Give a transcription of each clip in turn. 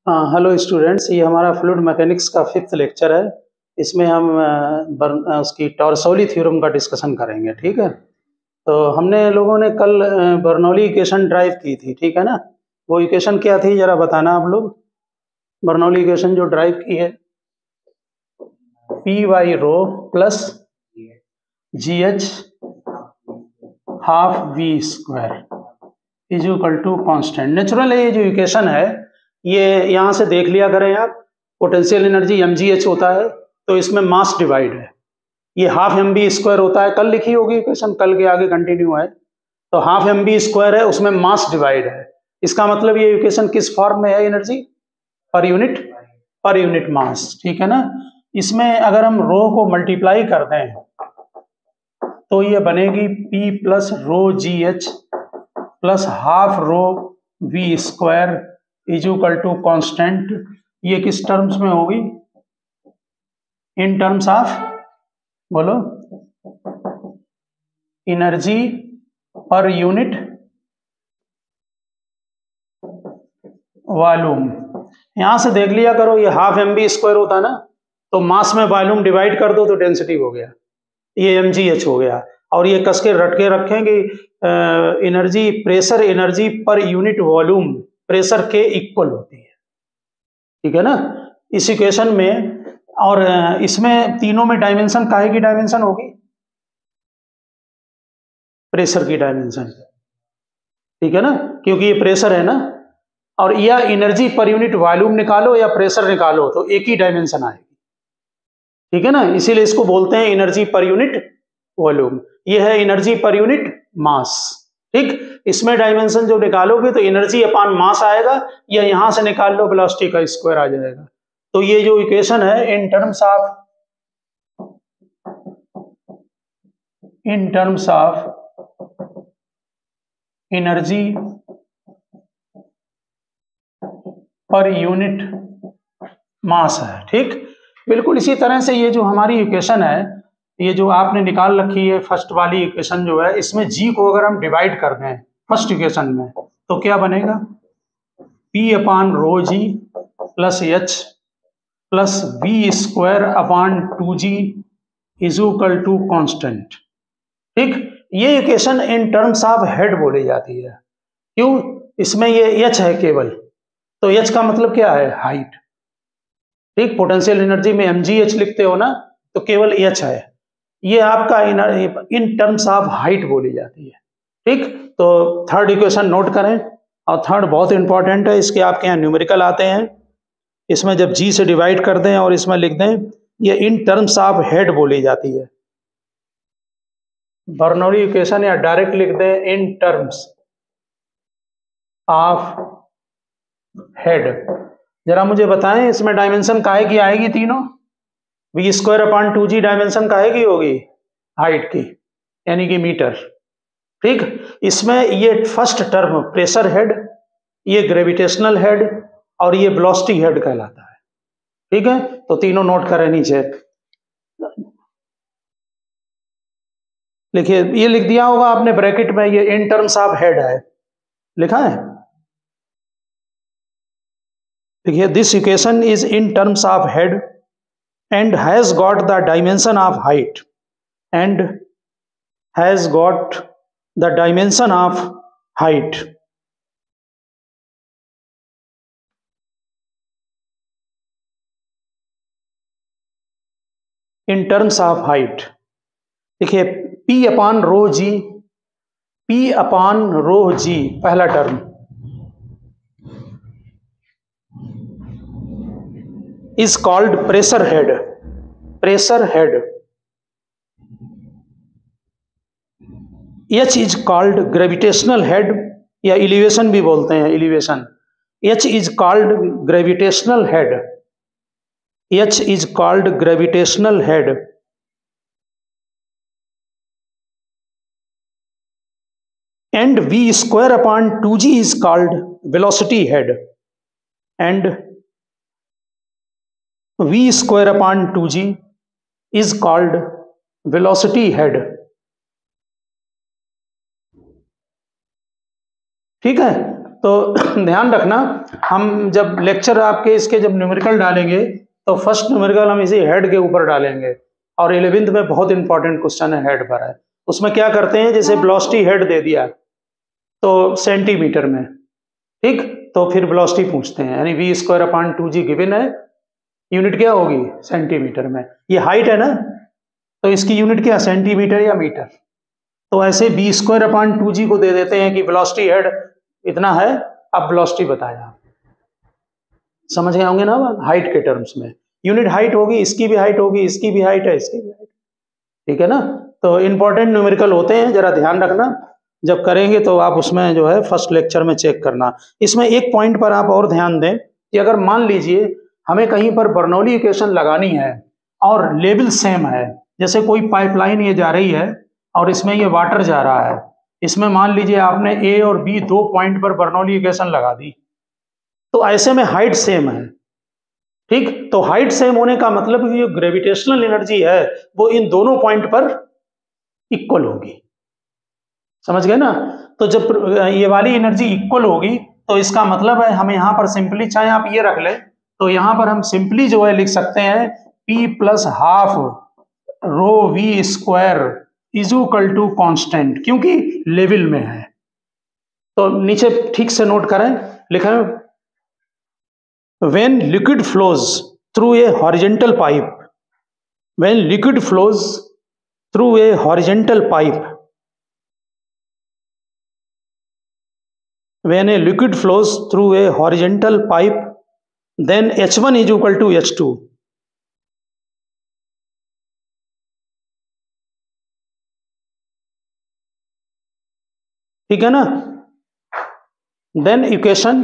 हाँ, hello students, ये हमारा फ्लूइड मैकेनिक्स का 5th लेक्चर है। इसमें हम उसकी टॉरसौली थ्योरम का डिस्कशन करेंगे, ठीक है। तो हमने लोगों ने कल बर्नौली इक्वेशन ड्राइव की थी, ठीक है ना। वो इक्वेशन क्या थी जरा बताना आप लोग। बर्नौली इक्वेशन जो ड्राइव की है, P by rho plus g h half v square is equal to constant. Natural है ये जो इक्वेशन है, ये यहाँ से देख लिया करें आप। पोटेंशियल एनर्जी mgh होता है, तो इसमें मास डिवाइड है, ये हाफ एम बी स्क्वायर होता है। कल लिखी होगी इक्वेशन, कल के आगे कंटिन्यू है। तो हाफ एम बी स्क्वायर है, उसमें मास डिवाइड है। इसका मतलब ये इक्वेशन किस फॉर्म में है? एनर्जी पर यूनिट मास, ठीक है ना। इसमें अगर हम रो को मल्टीप्लाई कर दें तो ये बनेगी P plus rho g h plus half rho v square is equal to constant. ये किस टर्म्स में होगी? इन टर्म्स ऑफ, बोलो, एनर्जी पर यूनिट वॉल्यूम। यहां से देख लिया करो, ये हाफ एम बी स्क्वायर होता ना, तो मास में वॉल्यूम डिवाइड कर दो तो डेंसिटी हो गया, ये mgh हो गया। और ये कस के रट के रखेंगे energy, pressure energy per unit volume pressure के इक्वल होती है, ठीक है ना, इस इक्वेशन में। और इसमें तीनों में डायमेंशन काहे की डायमेंशन होगी? प्रेशर की डायमेंशन, ठीक है ना, क्योंकि ये प्रेशर है ना। और या एनर्जी पर यूनिट वॉल्यूम निकालो या प्रेशर निकालो तो एक ही डायमेंशन आएगी, ठीक है ना। इसीलिए इसको बोलते हैं एनर्जी पर यूनिट वॉल्यूम। ये है एनर्जी पर यूनिट मास, ठीक। इसमें डायमेंशन जो निकालोगे तो एनर्जी अपान मास आएगा, या यहां से निकाल लो वेलोसिटी का स्क्वायर आ जाएगा। तो ये जो इक्वेशन है इन terms of energy per unit mass है, ठीक। बिल्कुल इसी तरह से ये जो हमारी इक्वेशन है, ये जो आपने निकाल रखी है फर्स्ट वाली इक्वेशन जो है, इसमें जी को अगर हम डिवाइड कर दें फर्स्ट इक्वेशन में तो क्या बनेगा? P upon rho g plus h plus v square upon 2g is equal to constant, ठीक। ये equation in terms of head बोली जाती है। क्यों? इसमें ये h है केवल, तो h का मतलब क्या है? हाइट, ठीक। पोटेंशियल एनर्जी में mgh लिखते हो ना, तो केवल h है, ये आपका इन टर्म्स ऑफ हाइट बोली जाती है, ठीक। तो थर्ड इक्वेशन नोट करें, और थर्ड बहुत इंपॉर्टेंट है, इसके आपके यहाँ न्यूमेरिकल आते हैं। इसमें जब जी से डिवाइड कर दें और इसमें लिख दें, ये इन टर्म्स ऑफ हेड बोली जाती है। बर्नौली इक्वेशन या डायरेक्ट लिख दें इन टर्म्स ऑफ हेड। जरा मुझे बताएं, इसमें डायमेंशन काहे की आएगी? तीनों we square upon 2g dimension काहे की होगी? हाइट की, यानी कि मीटर, ठीक। इसमें ये फर्स्ट टर्म प्रेशर हेड, ये ग्रेविटेशनल हेड और ये वेलोसिटी हेड कहलाता है, ठीक है। तो तीनों नोट करें नीचे, लिखिए। ये लिख दिया होगा आपने ब्रैकेट में, ये इन टर्म्स ऑफ हेड है, लिखा है, देखिए। This equation is in terms of head and has got the dimension of height and has got the dimension of height. In terms of height, देखिए, P अपान रो जी, P upon rho जी पहला term is called pressure head, pressure head. H is called gravitational head, या elevation भी बोलते हैं, elevation. H is called gravitational head, H is called gravitational head and v square upon 2g is called velocity head, and v square upon 2g is called velocity head, ठीक है, तो ध्यान रखना, हम जब लेक्चर आपके इसके जब न्यूमेरिकल डालेंगे तो फर्स्ट न्यूमेरिकल हम इसी हेड के ऊपर डालेंगे, और 11th में बहुत इंपॉर्टेंट क्वेश्चन है हेड पर है। उसमें क्या करते हैं, जैसे वेलोसिटी हेड दे दिया तो सेंटीमीटर में, ठीक, तो फिर वेलोसिटी पूछते हैं, यानी v²/2g गिवन है, यूनिट क्या होगी सेंटीमीटर में, ये हाइट है ना, तो इसकी यूनिट क्या सेंटीमीटर या मीटर, तो ऐसे v²/2g को दे देते हैं कि वेलोसिटी हेड इतना है, अब वेलोसिटी बताया, समझ गए होंगे ना, हाइट के टर्म्स में यूनिट हाइट होगी, इसकी भी हाइट होगी, इसकी भी हाइट है, इसकी भी हाइट, ठीक है ना। तो इंपॉर्टेंट न्यूमेरिकल होते हैं, जरा ध्यान रखना, जब करेंगे तो आप उसमें जो है फर्स्ट लेक्चर में चेक करना। इसमें एक पॉइंट पर आप और ध्यान दें कि अगर मान लीजिए हमें कहीं पर बर्नौली इक्वेशन लगानी है और लेवल सेम है, जैसे कोई पाइपलाइन ये जा रही है और इसमें ये वाटर जा रहा है, इसमें मान लीजिए आपने ए और बी 2 पॉइंट पर बर्नौली इक्वेशन लगा दी, तो ऐसे में हाइट सेम है, ठीक, तो हाइट सेम होने का मतलब कि जो ग्रेविटेशनल एनर्जी है वो इन दोनों पॉइंट पर इक्वल होगी, समझ गए ना। तो जब ये वाली एनर्जी इक्वल होगी तो इसका मतलब है हम यहां पर सिंपली, चाहे आप ये रख ले तो यहां पर हम सिंपली जो है लिख सकते हैं P+½ ρv² कांस्टेंट, क्योंकि लेवल में है। तो नीचे ठीक से नोट करें, लिखा है when liquid flows through a horizontal pipe, when liquid flows through a horizontal pipe, when a liquid flows through a horizontal pipe, then H1 is equal to H2, ठीक है ना। देन इक्वेशन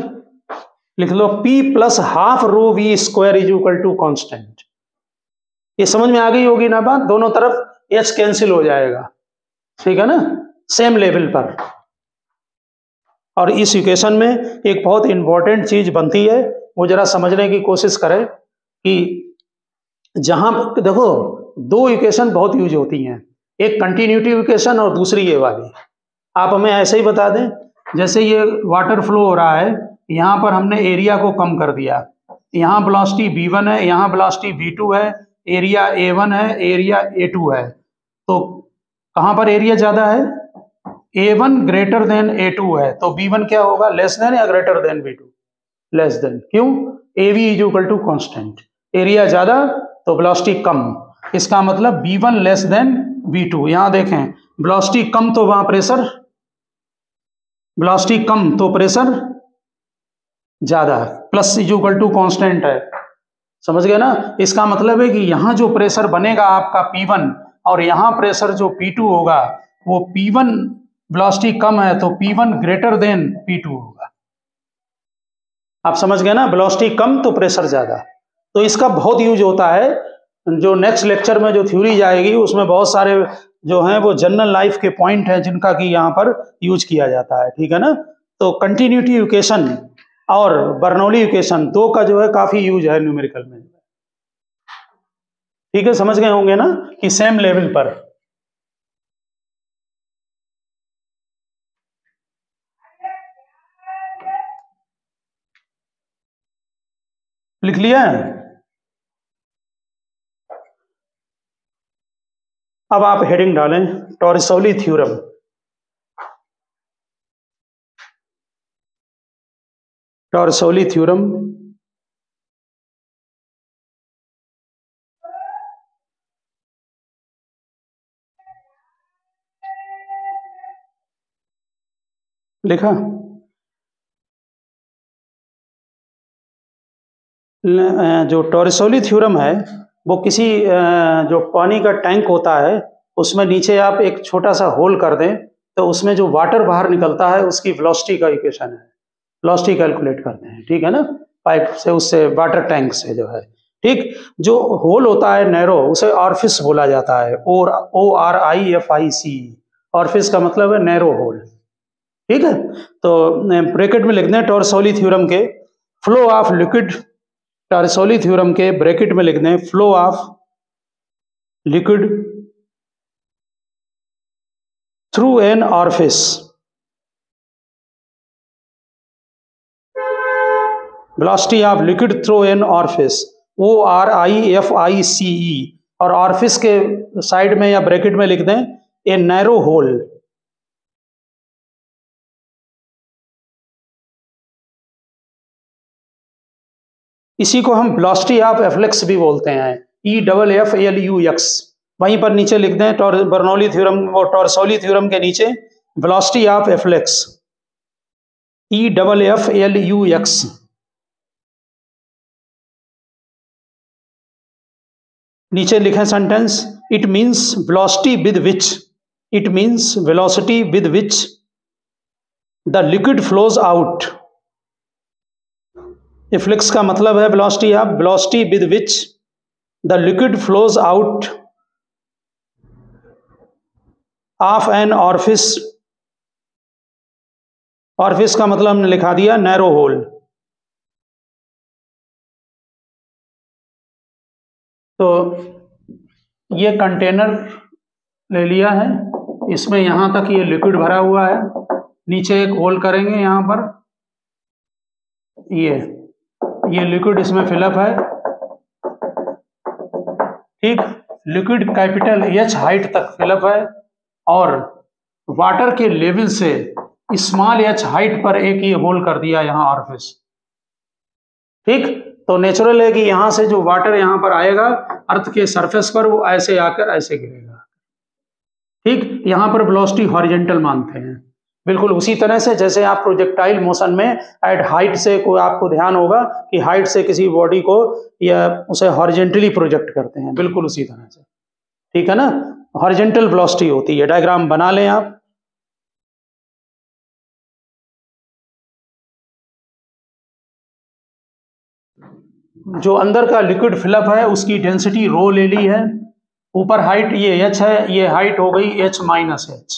लिख लो P+½ ρv² is equal to constant, ये समझ में आ गई होगी ना बात, दोनों तरफ H कैंसिल हो जाएगा, ठीक है ना, सेम लेवल पर। और इस इक्वेशन में एक बहुत इंपॉर्टेंट चीज बनती है, वो जरा समझने की कोशिश करें कि जहां देखो दो इक्वेशन बहुत यूज होती हैं, एक कंटिन्यूटी इक्वेशन और दूसरी ये वाली। आप हमें ऐसे ही बता दें, जैसे ये वाटर फ्लो हो रहा है, यहाँ पर हमने एरिया को कम कर दिया, यहाँ वेलोसिटी v1 है, यहाँ वेलोसिटी v2 है, एरिया a1 है, एरिया a2 है, तो कहाँ पर एरिया ज्यादा है, a1 ग्रेटर देन a2 है, तो b1 क्या होगा, लेस देन या greater than b2, less than, क्यों, av is equal to constant, area ज्यादा तो वेलोसिटी कम, इसका मतलब b1 लेस देन v2। यहां देखें वेलोसिटी कम तो वहां प्रेशर, वेलोसिटी कम तो प्रेशर ज्यादा, plus is equal to constant है, समझ गए ना। इसका मतलब है कि यहां जो प्रेशर बनेगा आपका P1 और यहां प्रेशर जो P2 होगा, वो P1 वेलोसिटी कम है तो P1 ग्रेटर देन P2 होगा, आप समझ गए ना, वेलोसिटी कम तो प्रेशर ज्यादा। तो इसका बहुत यूज होता है, जो नेक्स्ट लेक्चर में जो थ्योरी जाएगी उसमें बहुत सारे जो हैं वो जनरल लाइफ के पॉइंट हैं जिनका कि यहाँ पर यूज किया जाता है, ठीक है ना। तो कंटिन्यूटी इक्वेशन और बर्नौली इक्वेशन दो का जो है काफी यूज है न्यूमेरिकल में, ठीक है, समझ गए होंगे ना कि सेम लेवल पर। लिख लिया है, अब आप हेडिंग डालें टॉरिसौली थ्योरम, टॉरिसौली थ्योरम लिखा, जो टॉरिसौली थ्योरम है वो किसी जो पानी का टैंक होता है उसमें नीचे आप एक छोटा सा होल कर दें तो उसमें जो वाटर बाहर निकलता है उसकी वेलोसिटी का इक्वेशन है, वेलोसिटी कैलकुलेट करते हैं, ठीक है ना, पाइप से, उससे वाटर टैंक से जो है, ठीक। जो होल होता है नैरो उसे ऑरिफिस बोला जाता है, और ORIFIC, ऑरिफिस का मतलब है नैरो होल, ठीक है। तो ब्रैकेट में लिखते हैं टॉरिसौली थ्योरम के फ्लो ऑफ लिक्विड, टॉरिसौली थ्योरम के ब्रैकेट में लिख दें flow of liquid through an orifice, velocity of liquid through an orifice, ORIFICE, और ऑरिफिस के साइड में या ब्रैकेट में लिख दें ए नैरो होल। इसी को हम वेलोसिटी ऑफ एफ्लक्स भी बोलते हैं, EFFLUX। वहीं पर नीचे लिख दें बर्नौली थ्योरम और टॉर्सोली थ्योरम के नीचे वेलोसिटी ऑफ एफ्लक्स, EFFLUX। नीचे लिखें sentence, it means velocity with which the liquid flows out. Efflux का मतलब है velocity with which the liquid flows out of an orifice. Orifice का मतलब हमने लिखा दिया नैरो होल। तो ये कंटेनर ले लिया है, इसमें यहां तक ये लिक्विड भरा हुआ है, नीचे एक होल करेंगे यहां पर, ये लिक्विड इसमें फिलअप है, ठीक। लिक्विड कैपिटल H हाइट तक फिलअप है और वाटर के लेवल से स्मॉल h हाइट पर एक ये होल कर दिया यहां ऑरिफिस, ठीक। तो नेचुरल है कि यहां से जो वाटर यहां पर आएगा अर्थ के सरफेस पर, वो ऐसे आकर ऐसे गिरेगा, ठीक। यहां पर वेलोसिटी हॉरिजॉन्टल मानते हैं, बिल्कुल उसी तरह से जैसे आप प्रोजेक्टाइल मोशन में एट हाइट से कोई आपको ध्यान होगा कि हाइट से किसी बॉडी को या उसे हॉरिजॉन्टली प्रोजेक्ट करते हैं, बिल्कुल उसी तरह से, ठीक है ना। हॉरिजॉन्टल वेलोसिटी होती है, डायग्राम बना लें आप। जो अंदर का लिक्विड फिलअप है उसकी डेंसिटी रो ले ली है, ऊपर हाइट ये h है, ये हाइट हो गई h माइनस h।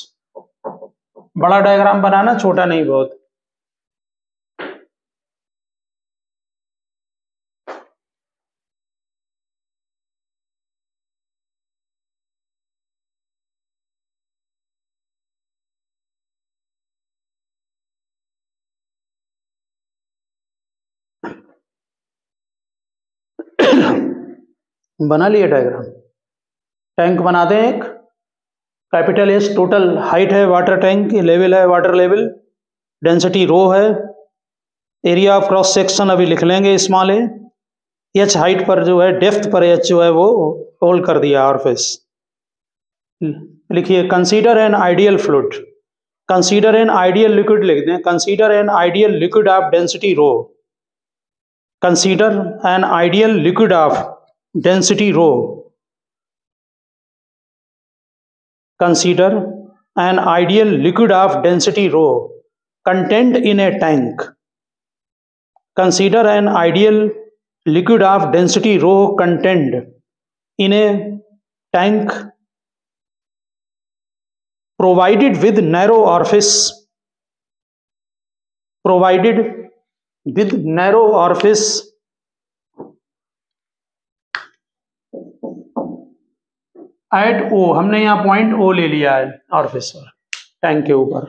बड़ा डायग्राम बनाना, छोटा नहीं बहुत। बना लिए डायग्राम। टैंक बना दें एक, कैपिटल एस टोटल हाइट है वाटर टैंक, लेवल है वाटर लेवल, डेंसिटी रो है, एरिया ऑफ क्रॉस सेक्शन अभी लिख लेंगे स्मॉल है, एच हाइट पर जो है डेप्थ पर एच जो है वो होल्ड कर दिया ऑरिफिस। लिखिए consider an ideal fluid, consider an ideal liquid लिख दें, consider an ideal liquid of density rho, consider an ideal liquid of density rho, consider an ideal liquid of density rho contained in a tank, consider an ideal liquid of density rho contained in a tank provided with narrow orifice, provided with narrow orifice at O। हमने यहां point O ले लिया है orifice पर, tank के ऊपर।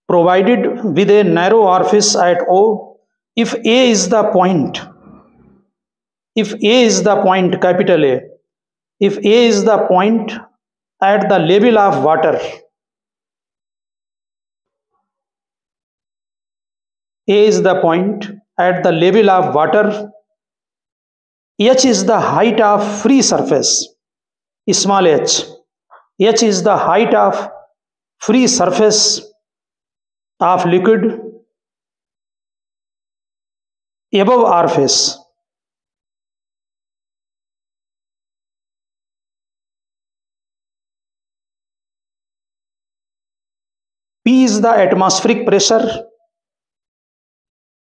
Provided with a narrow orifice at O if A is the point, if A is the point, capital A, if A is the point at the level of water, A is the point at the level of water, H is the height of free surface, small h, H is the height of free surface of liquid above orifice, P is the atmospheric pressure,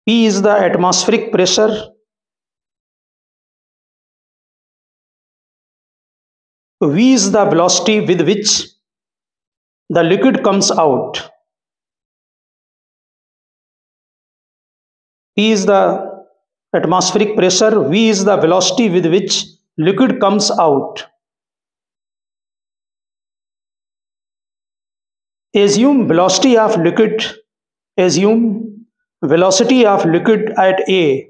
P is the atmospheric pressure, V is the velocity with which the liquid comes out, P is the atmospheric pressure, V is the velocity with which liquid comes out. Assume velocity of liquid assume velocity of liquid at A,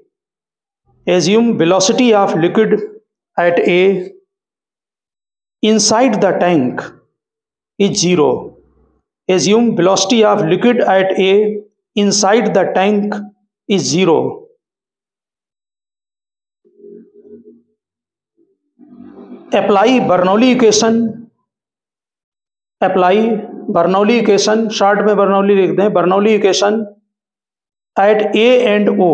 assume velocity of liquid at A inside the tank is 0. Assume velocity of liquid at A inside the tank is 0. Apply Bernoulli equation. Apply Bernoulli equation, short में Bernoulli लिख दें, Bernoulli equation at A and O.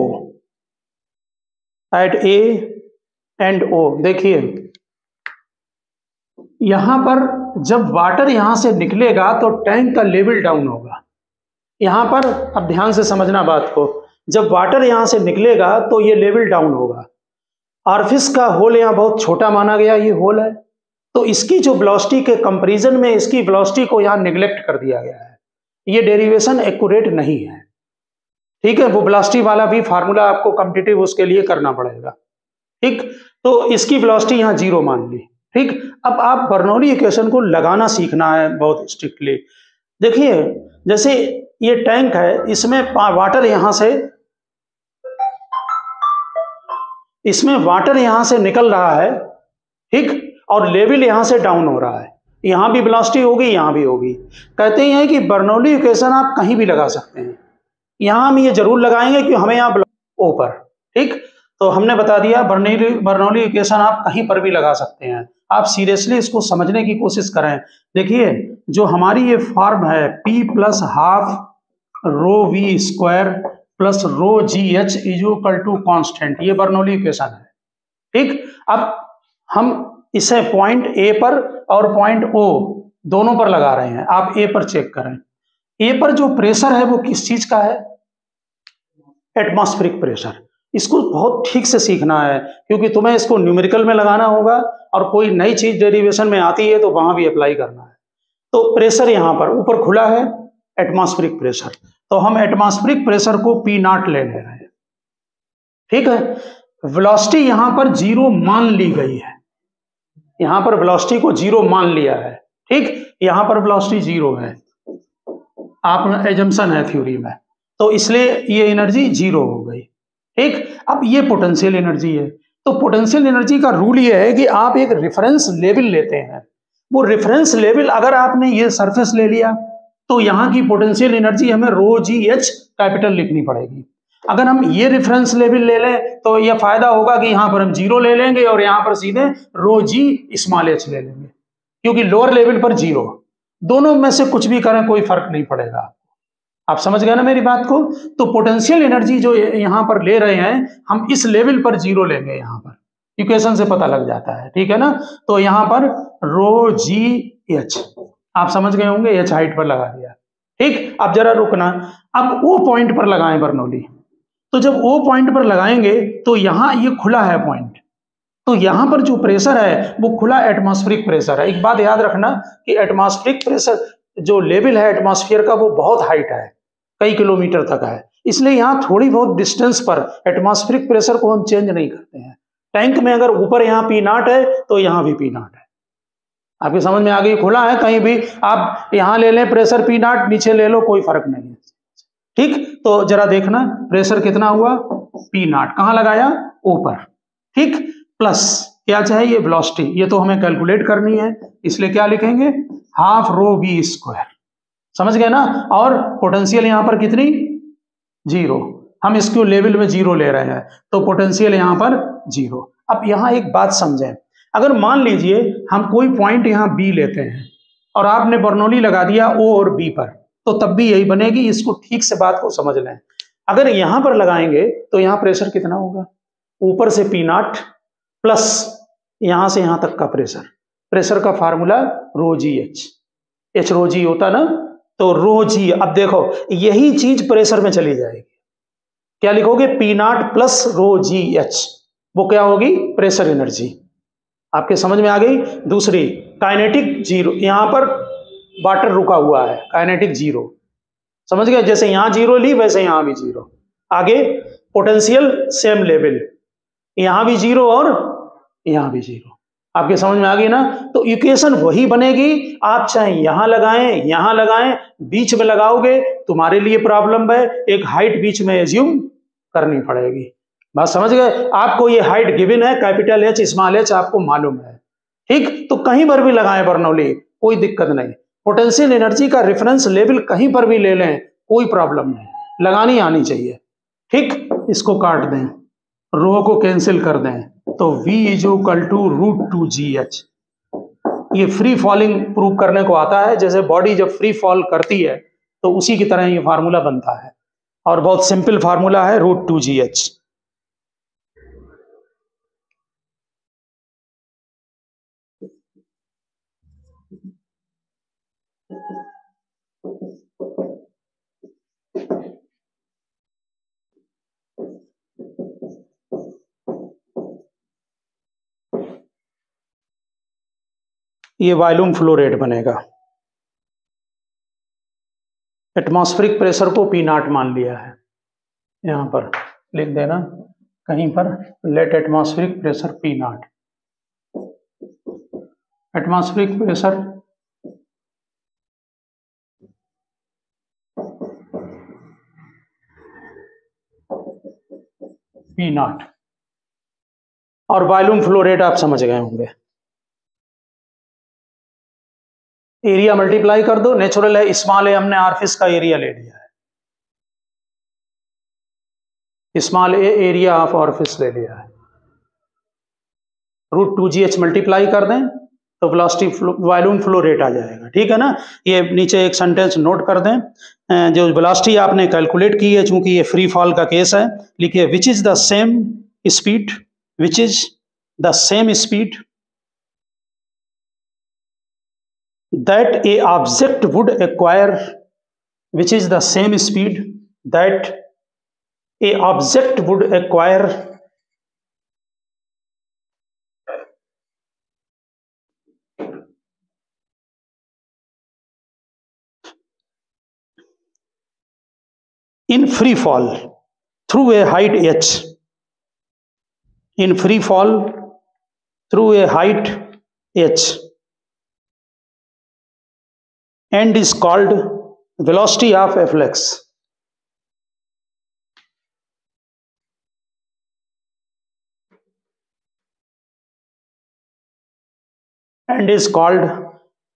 At A and O. देखिए यहां पर जब water यहां से निकलेगा तो टैंक का लेवल डाउन होगा। यहां पर अब ध्यान से समझना बात को, जब वाटर यहां से निकलेगा तो ये लेवल डाउन होगा। ऑरिफिस का होल यहाँ बहुत छोटा माना गया, ये होल है, तो इसकी जो वेलोसिटी के कंपैरिजन में इसकी वेलोसिटी को यहाँ निगलेक्ट कर दिया गया है। ये डेरिवेशन एक्यूरेट नहीं है, ठीक है। वो वेलोसिटी वाला भी फार्मूला आपको कॉम्पिटिटिव उसके लिए करना पड़ेगा, ठीक। तो इसकी वेलोसिटी यहाँ 0 मान ली, ठीक। अब आप बर्नौली इक्वेशन को लगाना सीखना है बहुत स्ट्रिक्टली। देखिए जैसे ये टैंक है, इसमें वाटर यहां से निकल रहा है, ठीक, और लेवल यहां से डाउन हो रहा है। यहां भी वेलोसिटी होगी, यहां भी होगी। कहते हैं कि बर्नौली इक्वेशन आप कहीं भी लगा सकते हैं। यहां हम ये जरूर लगाएंगे कि हमें यहाँ ऊपर, ठीक। तो हमने बता दिया बर्नौली इक्वेशन आप कहीं पर भी लगा सकते हैं। आप सीरियसली इसको समझने की कोशिश करें। देखिए जो हमारी ये फॉर्म है P plus half rho v square plus rho g h is equal to constant, ये बर्नौली इक्वेशन है, ठीक। अब हम इसे पॉइंट ए पर और पॉइंट ओ दोनों पर लगा रहे हैं। आप ए पर चेक करें, ए पर जो प्रेशर है वो किस चीज का है? Atmospheric pressure. इसको बहुत ठीक से सीखना है क्योंकि तुम्हें इसको न्यूमेरिकल में लगाना होगा और कोई नई चीज डेरिवेशन में आती है तो वहां भी अप्लाई करना है। तो प्रेशर यहां पर ऊपर खुला है, एटमॉस्फेरिक प्रेशर, तो हम एटमॉस्फेरिक प्रेशर को P नॉट ले रहे हैं, ठीक है। वेलोसिटी यहां पर 0 मान ली गई है, यहां पर वेलोसिटी को 0 मान लिया है, ठीक। यहां पर वेलोसिटी 0 है, आप एजम्पशन है थ्योरी में, तो इसलिए ये एनर्जी 0 हो गई, ठीक। अब ये पोटेंशियल एनर्जी है, तो पोटेंशियल एनर्जी का रूल ये है कि आप एक रेफरेंस लेवल लेते हैं। वो रेफरेंस लेवल अगर आपने ये सरफेस ले लिया तो यहाँ की पोटेंशियल एनर्जी हमें रो जी एच कैपिटल लिखनी पड़ेगी। अगर हम ये रेफरेंस लेवल ले लें तो यह फायदा होगा कि यहाँ पर हम 0 ले लेंगे और यहाँ पर सीधे रो जी स्मॉल एच ले लेंगे, क्योंकि लोअर लेवल पर 0, दोनों में से कुछ भी करें कोई फर्क नहीं पड़ेगा। आप समझ गए ना मेरी बात को? तो पोटेंशियल एनर्जी जो यहां पर ले रहे हैं हम इस लेवल पर 0 लेंगे, यहां पर इक्वेशन से पता लग जाता है, ठीक है ना। तो यहां पर रो जी एच आप समझ गए होंगे, एच हाइट पर लगा दिया, ठीक। अब जरा रुकना, अब ओ पॉइंट पर लगाएं बर्नौली। तो जब ओ पॉइंट पर लगाएंगे तो यहां ये खुला है पॉइंट, तो यहां पर जो प्रेशर है वो खुला एटमॉस्फेरिक प्रेशर है। एक बात याद रखना कि एटमॉस्फेरिक प्रेशर जो लेवल है एटमॉस्फेयर का वो बहुत हाइट है, कई किलोमीटर तक है, इसलिए यहाँ थोड़ी बहुत डिस्टेंस पर एटमॉस्फेरिक प्रेशर को हम चेंज नहीं करते हैं। टैंक में अगर ऊपर यहाँ P नॉट है तो यहाँ भी P नॉट है। आपकी समझ में आ गई? खुला है, कहीं भी आप यहाँ ले लें प्रेशर P नॉट, नीचे ले लो, कोई फर्क नहीं है, ठीक। तो जरा देखना प्रेशर कितना हुआ, P नॉट कहाँ लगाया? ऊपर, ठीक। प्लस क्या चाहिए? वेलोसिटी, ये तो हमें कैलकुलेट करनी है, इसलिए क्या लिखेंगे? हाफ रो वी स्क्वायर, समझ गए ना। और पोटेंशियल यहां पर कितनी? 0, हम इसको लेवल में 0 ले रहे हैं तो पोटेंशियल यहां पर 0। अब यहां एक बात समझें, अगर मान लीजिए हम कोई पॉइंट यहां B लेते हैं और आपने बर्नौली लगा दिया O और B पर, तो तब भी यही बनेगी। इसको ठीक से बात को समझ लें। अगर यहां पर लगाएंगे तो यहां प्रेशर कितना होगा? ऊपर से P नॉट प्लस यहां से यहां तक का प्रेशर, प्रेशर का फार्मूला रो जी एच, एच रो जी होता ना, तो रो जी। अब देखो यही चीज प्रेशर में चली जाएगी, क्या लिखोगे? P not plus rho g H, वो क्या होगी? Pressure energy. आपके समझ में आ गई? दूसरी काइनेटिक 0, यहां पर वाटर रुका हुआ है, काइनेटिक 0, समझ गए? जैसे यहां 0 ली वैसे यहां भी 0। आगे पोटेंशियल सेम लेवल, यहां भी 0 और यहां भी 0। आपके समझ में आ गई ना? तो इक्वेशन वही बनेगी, आप चाहे यहां लगाएं, बीच में लगाओगे तुम्हारे लिए प्रॉब्लम है, एक हाइट बीच में एज्यूम करनी पड़ेगी। बात समझ गए? आपको ये हाइट गिवन है, कैपिटल एच स्मॉल एच आपको मालूम है, ठीक? तो कहीं पर भी लगाएं बर्नौली, कोई दिक्कत नहीं। पोटेंशियल एनर्जी का रेफरेंस लेवल कहीं पर भी ले लें, कोई प्रॉब्लम नहीं, लगानी आनी चाहिए, ठीक? इसको काट दें, रो को कैंसिल कर दें, तो V is equal to √2GH। ये फ्री फॉलिंग प्रूव करने को आता है, जैसे बॉडी जब फ्री फॉल करती है तो उसी की तरह ये फार्मूला बनता है, और बहुत सिंपल फार्मूला है √2GH। ये वॉल्यूम फ्लो रेट बनेगा। एटमॉस्फेरिक प्रेशर को P0 मान लिया है, यहां पर लिख देना कहीं पर, let atmospheric pressure P0। Atmospheric pressure P0 और वॉल्यूम फ्लो रेट आप समझ गए होंगे। एरिया मल्टीप्लाई कर दो, नेचुरल है, स्मॉल है, हमने आरफिस का एरिया ले लिया है, स्मॉल ए एरिया ऑफ ऑरफिस ले लिया है, √2GH मल्टीप्लाई कर दें तो वेलोसिटी वॉल्यूम फ्लो रेट आ जाएगा, ठीक है ना? ये नीचे एक सेंटेंस नोट कर दें, जो वेलोसिटी आपने कैलकुलेट की है, चूंकि ये फ्री फॉल का केस है, लिखिए which is the same speed, which is the same speed that a object would acquire, which is the same speed that a object would acquire in free fall through a height h, in free fall through a height h, and is called velocity of afflux. And is called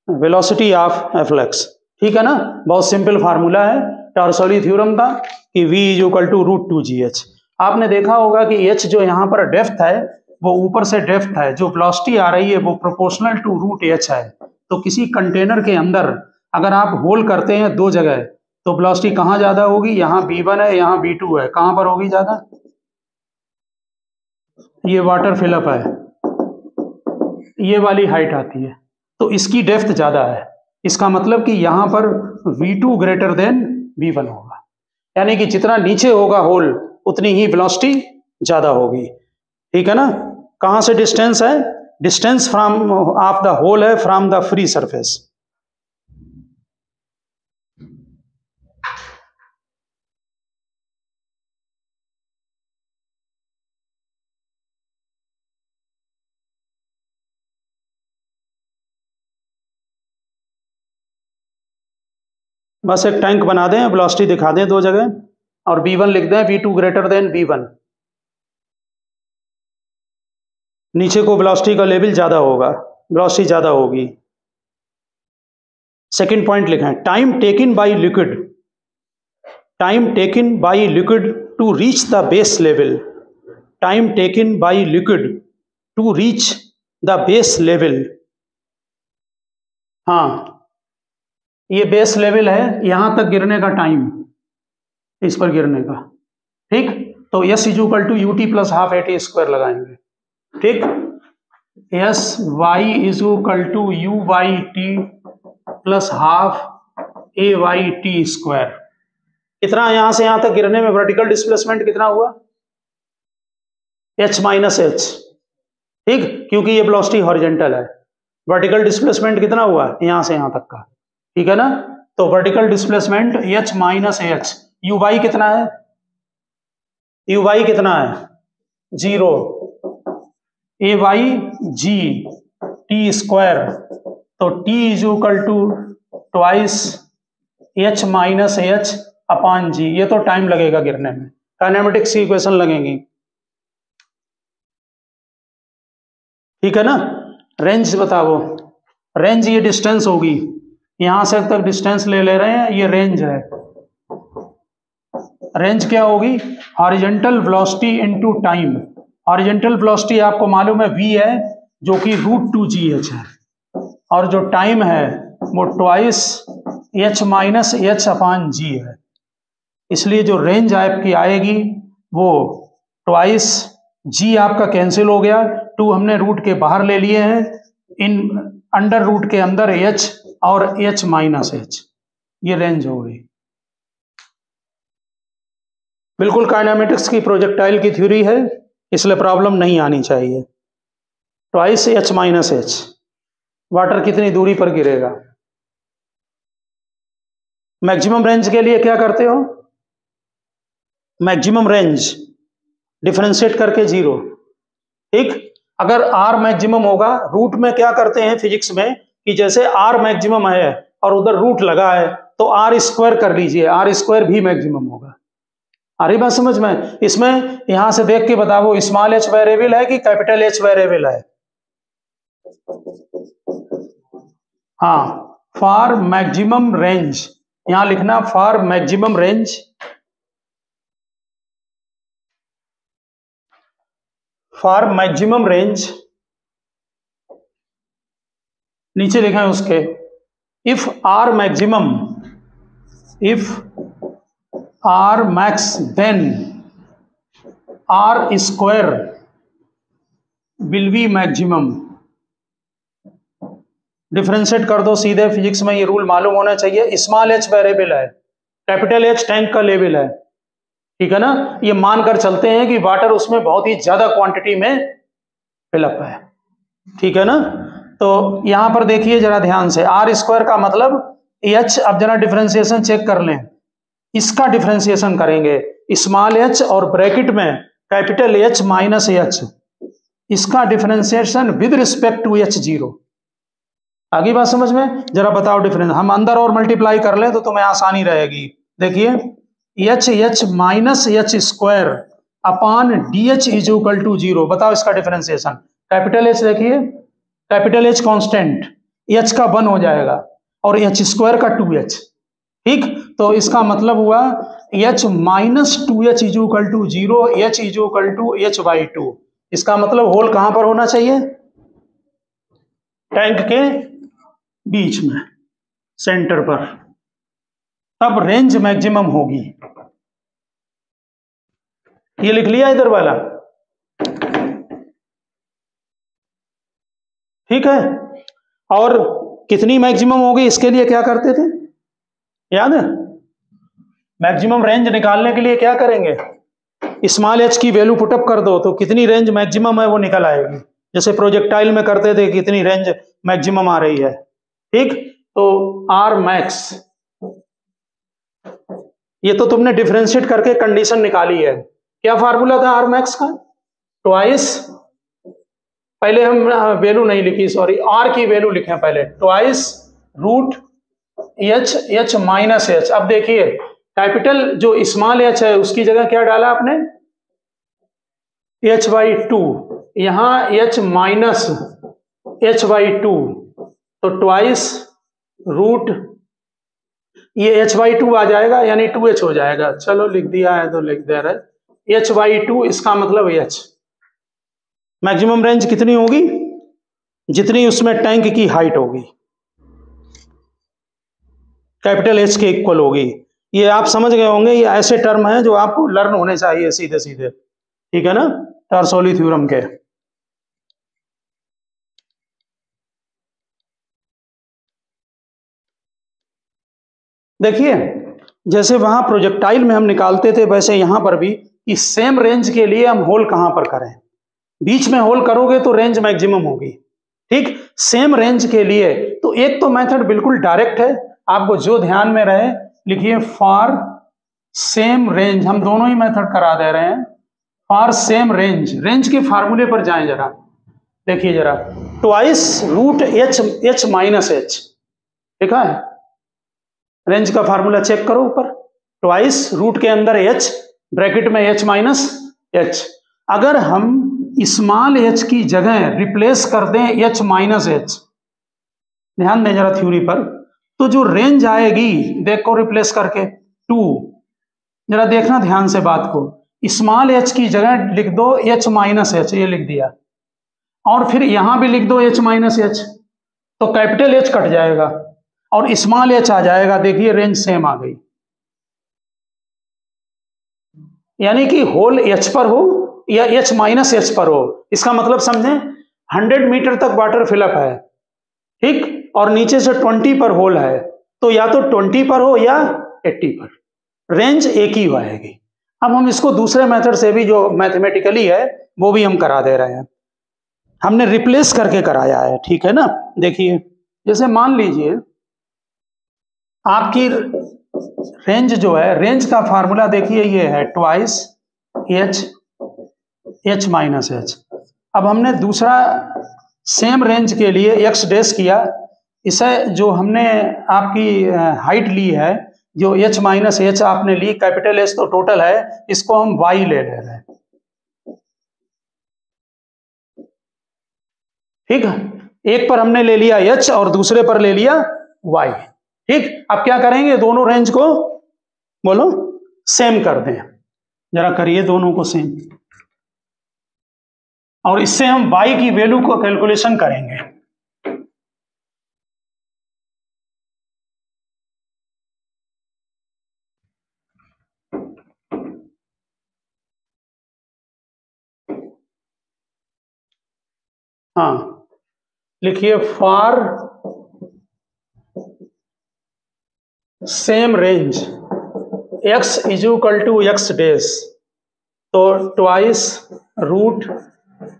velocity of afflux, ठीक है ना? बहुत simple formula है, टॉर्सोली theorem था कि V is equal to √2GH। आपने देखा होगा कि H जो यहाँ पर डेप्थ है वो ऊपर से डेप्थ है, जो वेलोसिटी आ रही है वो प्रोपोर्शनल टू √H है। तो किसी कंटेनर के अंदर अगर आप होल करते हैं दो जगह, तो वेलोसिटी कहाँ ज्यादा होगी? यहाँ V1 है, यहाँ V2 है, कहाँ पर होगी ज्यादा? ये वाटर फिलअप है, ये वाली हाइट आती है, तो इसकी डेप्थ ज्यादा है, इसका मतलब कि यहां पर V2 ग्रेटर देन V1 होगा, यानी कि जितना नीचे होगा होल उतनी ही वेलोसिटी ज्यादा होगी, ठीक है ना? कहां से डिस्टेंस है? Distance from of the hole है फ्रॉम द फ्री सरफेस। बस एक टैंक बना दें, वेलोसिटी दिखा दें दो जगह, और V1 लिख दें, V2 ग्रेटर देन V1। नीचे को वेलोसिटी का लेवल ज्यादा होगा, वेलोसिटी ज्यादा होगी। सेकंड पॉइंट लिखें, time taken by liquid, time taken by liquid to reach the base level, time taken by liquid to reach the base level. हाँ, ये बेस लेवल है, यहां तक गिरने का टाइम, इस पर गिरने का, ठीक? तो S is equal to UT plus half AT² लगाएंगे, ठीक? S y is equal to UYT plus half AYT²। कितना यहां से यहां तक गिरने में वर्टिकल डिस्प्लेसमेंट कितना हुआ? H माइनस H, ठीक? क्योंकि ये वेलोसिटी हॉरिजॉन्टल है, वर्टिकल डिस्प्लेसमेंट कितना हुआ यहां से यहां तक का, ठीक है ना? तो vertical displacement H minus H, UY कितना है? UY कितना है? 0, AYGT², तो T is equal to twice H minus H upon G. ये तो टाइम लगेगा गिरने में, काइनेमेटिक्स की इक्वेशन लगेंगी, ठीक है ना। रेंज बताओ, रेंज ये डिस्टेंस होगी, यहां से तक डिस्टेंस ले रहे हैं, ये रेंज है। रेंज क्या होगी? Horizontal velocity into time. Horizontal velocity आपको मालूम है v है, जो कि √2gh है, और जो टाइम है वो twice h minus H upon जी है। इसलिए जो रेंज आपकी आएगी वो ट्वाइस g आपका कैंसिल हो गया, 2 हमने रूट के बाहर ले लिए हैं, इन अंडर रूट के अंदर h और h माइनस एच, ये रेंज हो गई। बिल्कुल काइनेमेटिक्स की प्रोजेक्टाइल की थ्योरी है, इसलिए प्रॉब्लम नहीं आनी चाहिए। Twice h minus H, water कितनी दूरी पर गिरेगा। मैक्सिमम रेंज के लिए क्या करते हो? मैक्सिमम रेंज डिफरेंशिएट करके 0, ठीक। अगर r मैक्सिमम होगा, रूट में क्या करते हैं फिजिक्स में कि जैसे r मैक्सिमम है और उधर रूट लगा है तो r स्क्वायर कर लीजिए, r स्क्वायर भी मैक्सिमम होगा। आ रही बात समझ में? इसमें यहां से देख के बताओ, स्मॉल h वेरिएबल है कि कैपिटल H वेरिएबल है? हाँ, फॉर मैक्सिमम रेंज, यहां लिखना for maximum range, for maximum range, नीचे लिखा है उसके, if R maximum, if R max then R square will be maximum. Differentiate कर दो सीधे, फिजिक्स में ये रूल मालूम होना चाहिए। स्मॉल h वेरिएबल है, कैपिटल H टैंक का लेवल है, ठीक है ना। ये मानकर चलते हैं कि वाटर उसमें बहुत ही ज्यादा क्वांटिटी में फिलअप है, ठीक है ना। तो यहां पर देखिए जरा ध्यान से, आर स्क्वायर का मतलब h, अब जरा डिफरेंशिएशन चेक कर लें, इसका डिफरेंशिएशन करेंगे, स्मॉल h और ब्रैकेट में कैपिटल H माइनस एच, इसका differentiation with respect to h0। आगे बात समझ में? जरा बताओ डिफरेंस, हम अंदर और मल्टीप्लाई कर लें तो तुम्हें आसानी रहेगी। देखिए h minus H square upon DH is equal to 0, बताओ इसका डिफरेंशिएशन। कैपिटल H देखिए, कैपिटल H कांस्टेंट, h का 1 हो जाएगा और h स्क्वायर का 2h, ठीक। तो इसका मतलब हुआ h minus 2h is equal to 0, h is equal to h/2। इसका मतलब होल कहां पर होना चाहिए? टैंक के बीच में, सेंटर पर, तब रेंज मैक्सिमम होगी। ये लिख लिया इधर वाला, ठीक है। और कितनी मैक्सिमम होगी इसके लिए क्या करते थे, याद है? मैक्सिमम रेंज निकालने के लिए क्या करेंगे? स्मॉल h की वैल्यू पुटअप कर दो तो कितनी रेंज मैक्सिमम है वो निकल आएगी, जैसे प्रोजेक्टाइल में करते थे, कितनी रेंज मैक्सिमम आ रही है, ठीक। तो आर मैक्स, ये तो तुमने डिफरेंशिएट करके कंडीशन निकाली है। क्या फार्मूला था आर मैक्स का? ट्वाइस, पहले हम वैल्यू नहीं लिखी, सॉरी, आर की वैल्यू लिखे पहले, twice root h minus h. अब देखिए कैपिटल जो स्मॉल h है उसकी जगह क्या डाला आपने? h/2, यहां h माइनस h/2, तो ट्वाइस रूट, ये h/2 आ जाएगा यानी 2h हो जाएगा। चलो लिख दिया है तो लिख दे रहे, h/2, इसका मतलब h। मैक्सिमम रेंज कितनी होगी? जितनी उसमें टैंक की हाइट होगी, कैपिटल H के इक्वल होगी। ये आप समझ गए होंगे, ये ऐसे टर्म हैं जो आपको लर्न होने चाहिए सीधे सीधे, ठीक है ना, टर्सोली थ्योरम के। देखिए जैसे वहां प्रोजेक्टाइल में हम निकालते थे, वैसे यहां पर भी इस सेम रेंज के लिए हम होल कहां पर करें? बीच में होल करोगे तो रेंज मैक्सिमम होगी, ठीक। सेम रेंज के लिए तो एक तो मेथड बिल्कुल डायरेक्ट है, आपको जो ध्यान में रहे लिखिए, फॉर सेम रेंज, हम दोनों ही मेथड करा दे रहे हैं। फॉर सेम रेंज, रेंज के फार्मूले पर जाएं जरा, देखिए जरा, twice root h minus h, देखा है? रेंज का फार्मूला चेक करो ऊपर, ट्वाइस रूट के अंदर एच, ब्रैकेट में एच माइनस एच। अगर हम स्मॉल एच की जगह रिप्लेस कर दें एच माइनस एच, ध्यान दें जरा थ्योरी पर, तो जो रेंज आएगी देखो रिप्लेस करके 2, जरा देखना ध्यान से बात को, स्मॉल एच की जगह लिख दो एच माइनस एच, ये लिख दिया, और फिर यहां भी लिख दो एच माइनस एच, तो कैपिटल एच कट जाएगा और स्मॉल एच आ जाएगा। देखिए रेंज सेम आ गई, यानी कि होल एच पर हो या एच माइनस एच पर हो, इसका मतलब समझें 100 मीटर तक वाटर फिलअप है, ठीक, और नीचे से 20 पर होल है, तो या तो 20 पर हो या 80 पर, रेंज एक ही आएगी। अब हम इसको दूसरे मेथड से भी जो मैथमेटिकली है वो भी हम करा दे रहे हैं, हमने रिप्लेस करके कराया है, ठीक है ना। देखिए जैसे मान लीजिए आपकी रेंज जो है, रेंज का फार्मूला देखिए ये है ट्वाइस एच माइनस एच। अब हमने दूसरा सेम रेंज के लिए एक्स डैश किया, इसे जो हमने आपकी हाइट ली है, जो एच माइनस एच आपने ली, कैपिटल एच तो टोटल है, इसको हम वाई ले रहे हैं, ठीक है। एक पर हमने ले लिया एच और दूसरे पर ले लिया वाई, ठीक। अब क्या करेंगे, दोनों रेंज को बोलो सेम कर दें, जरा करिए दोनों को सेम, और इससे हम y की वैल्यू को कैलकुलेशन करेंगे। हाँ लिखिए, for same range x is equal to X dash, तो twice root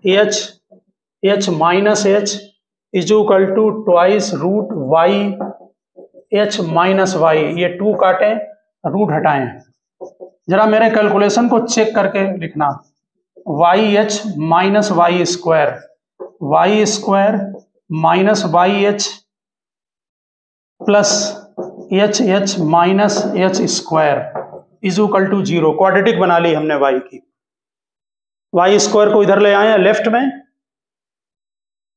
H minus H is equal to twice root Y H minus Y, ये 2 काटें रूट हटाएं, जरा मेरे कैलकुलेशन को चेक करके लिखना, y H minus y square minus y h plus h minus H square is equal to 0, quadratic बना ली हमने y की। वाई स्क्वायर को इधर ले आए लेफ्ट में,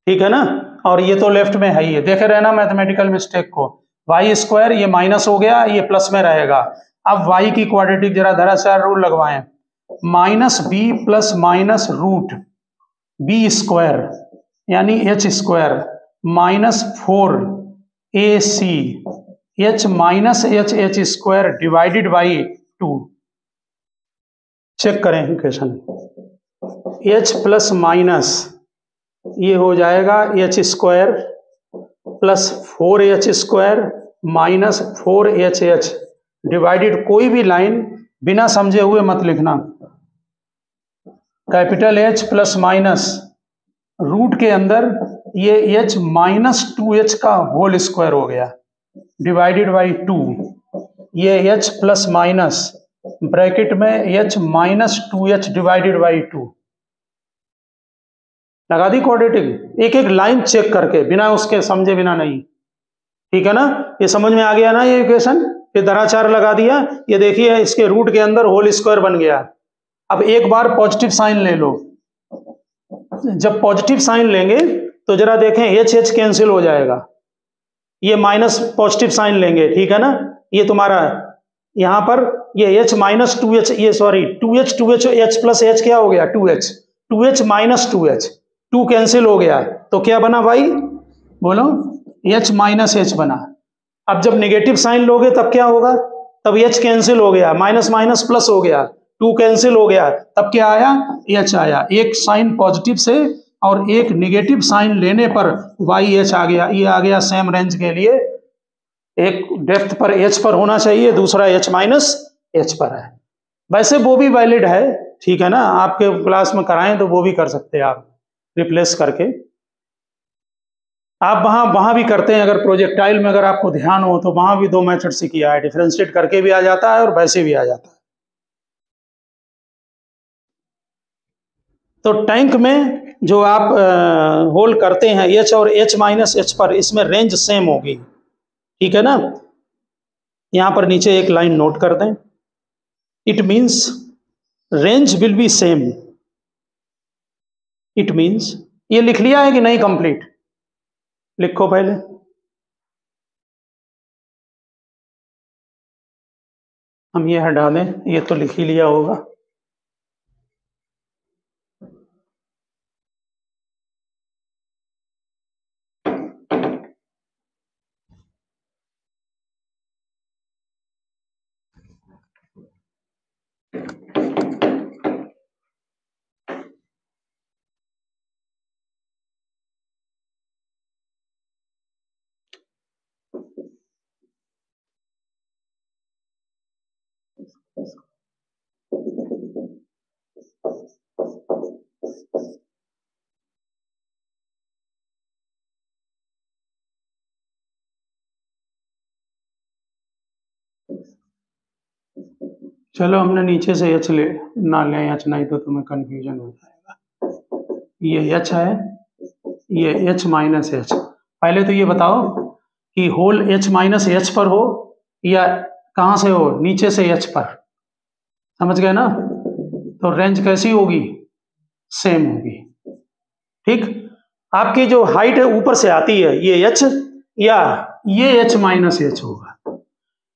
ठीक है ना, और ये तो लेफ्ट में है ही है, देखे रहना मैथमेटिकल मिस्टेक को, वाई स्क्वायर ये माइनस हो गया, ये प्लस में रहेगा। अब y की क्वाड्रेटिक जरा धराशायी रूल लगवाएं, minus B plus minus root B square यानी H square minus 4ac H minus H square divided by 2, check करें इक्वेशन, एच प्लस माइनस ये हो जाएगा H square plus 4h square minus 4h divided, कोई भी line बिना समझे हुए मत लिखना, capital H plus minus root के अंदर ये h माइनस 2h का होल स्क्वायर हो गया डिवाइडेड बाई 2, ये h प्लस माइनस ब्रैकेट में h minus 2h divided by 2, लगा दी क्वाड्रेटिक, एक एक लाइन चेक करके, बिना उसके समझे बिना नहीं, ठीक है ना। ये समझ में आ गया ना ये इक्वेशन, फिर धराचार लगा दिया, ये देखिए इसके रूट के अंदर होल स्क्वायर बन गया। अब एक बार पॉजिटिव साइन ले लो, जब पॉजिटिव साइन लेंगे तो जरा देखें एच कैंसिल हो जाएगा, ये माइनस पॉजिटिव साइन लेंगे, ठीक है ना, ये तुम्हारा यहां पर ये h माइनस 2h, ये sorry 2h h plus h क्या हो गया 2h माइनस 2h, 2 कैंसिल हो गया, तो क्या बना भाई, बोलो h माइनस h बना। अब जब नेगेटिव साइन लोगे तब क्या होगा, तब h कैंसिल हो गया, माइनस माइनस प्लस हो गया, 2 कैंसिल हो गया, तब क्या आया h आया, एक साइन पॉजिटिव से और एक नेगेटिव साइन लेने पर YH आ गया, ये आ गया सेम रेंज के लिए, एक डेप्थ पर H पर होना चाहिए, दूसरा H माइनस H पर है। वैसे वो भी वैलिड है, ठीक है ना, आपके क्लास में कराएं तो वो भी कर सकते हैं आप रिप्लेस करके, आप वहां भी करते हैं, अगर प्रोजेक्टाइल में अगर आपको ध्यान हो तो वहां भी 2 मेथड से किया है, डिफरेंशिएट करके भी आ जाता है और वैसे भी आ जाता है। तो टैंक में जो आप होल करते हैं H और H माइनस H पर, इसमें रेंज सेम होगी, ठीक है ना। यहाँ पर नीचे एक लाइन नोट कर दें, it means range will be same. It means, ये लिख लिया है कि नहीं कंप्लीट? लिखो पहले। हम ये हटा दें, ये तो लिख ही लिया होगा। चलो हमने नीचे से एच ले ना ले, एच नहीं तो तुम्हें कंफ्यूजन हो जाएगा। ये एच है, ये एच माइनस एच। पहले तो ये बताओ कि होल एच माइनस एच पर हो या कहाँ से हो, नीचे से एच पर। समझ गए ना? तो रेंज कैसी होगी? सेम होगी। ठीक, आपकी जो हाइट है ऊपर से आती है, ये एच या ये एच माइनस एच होगा,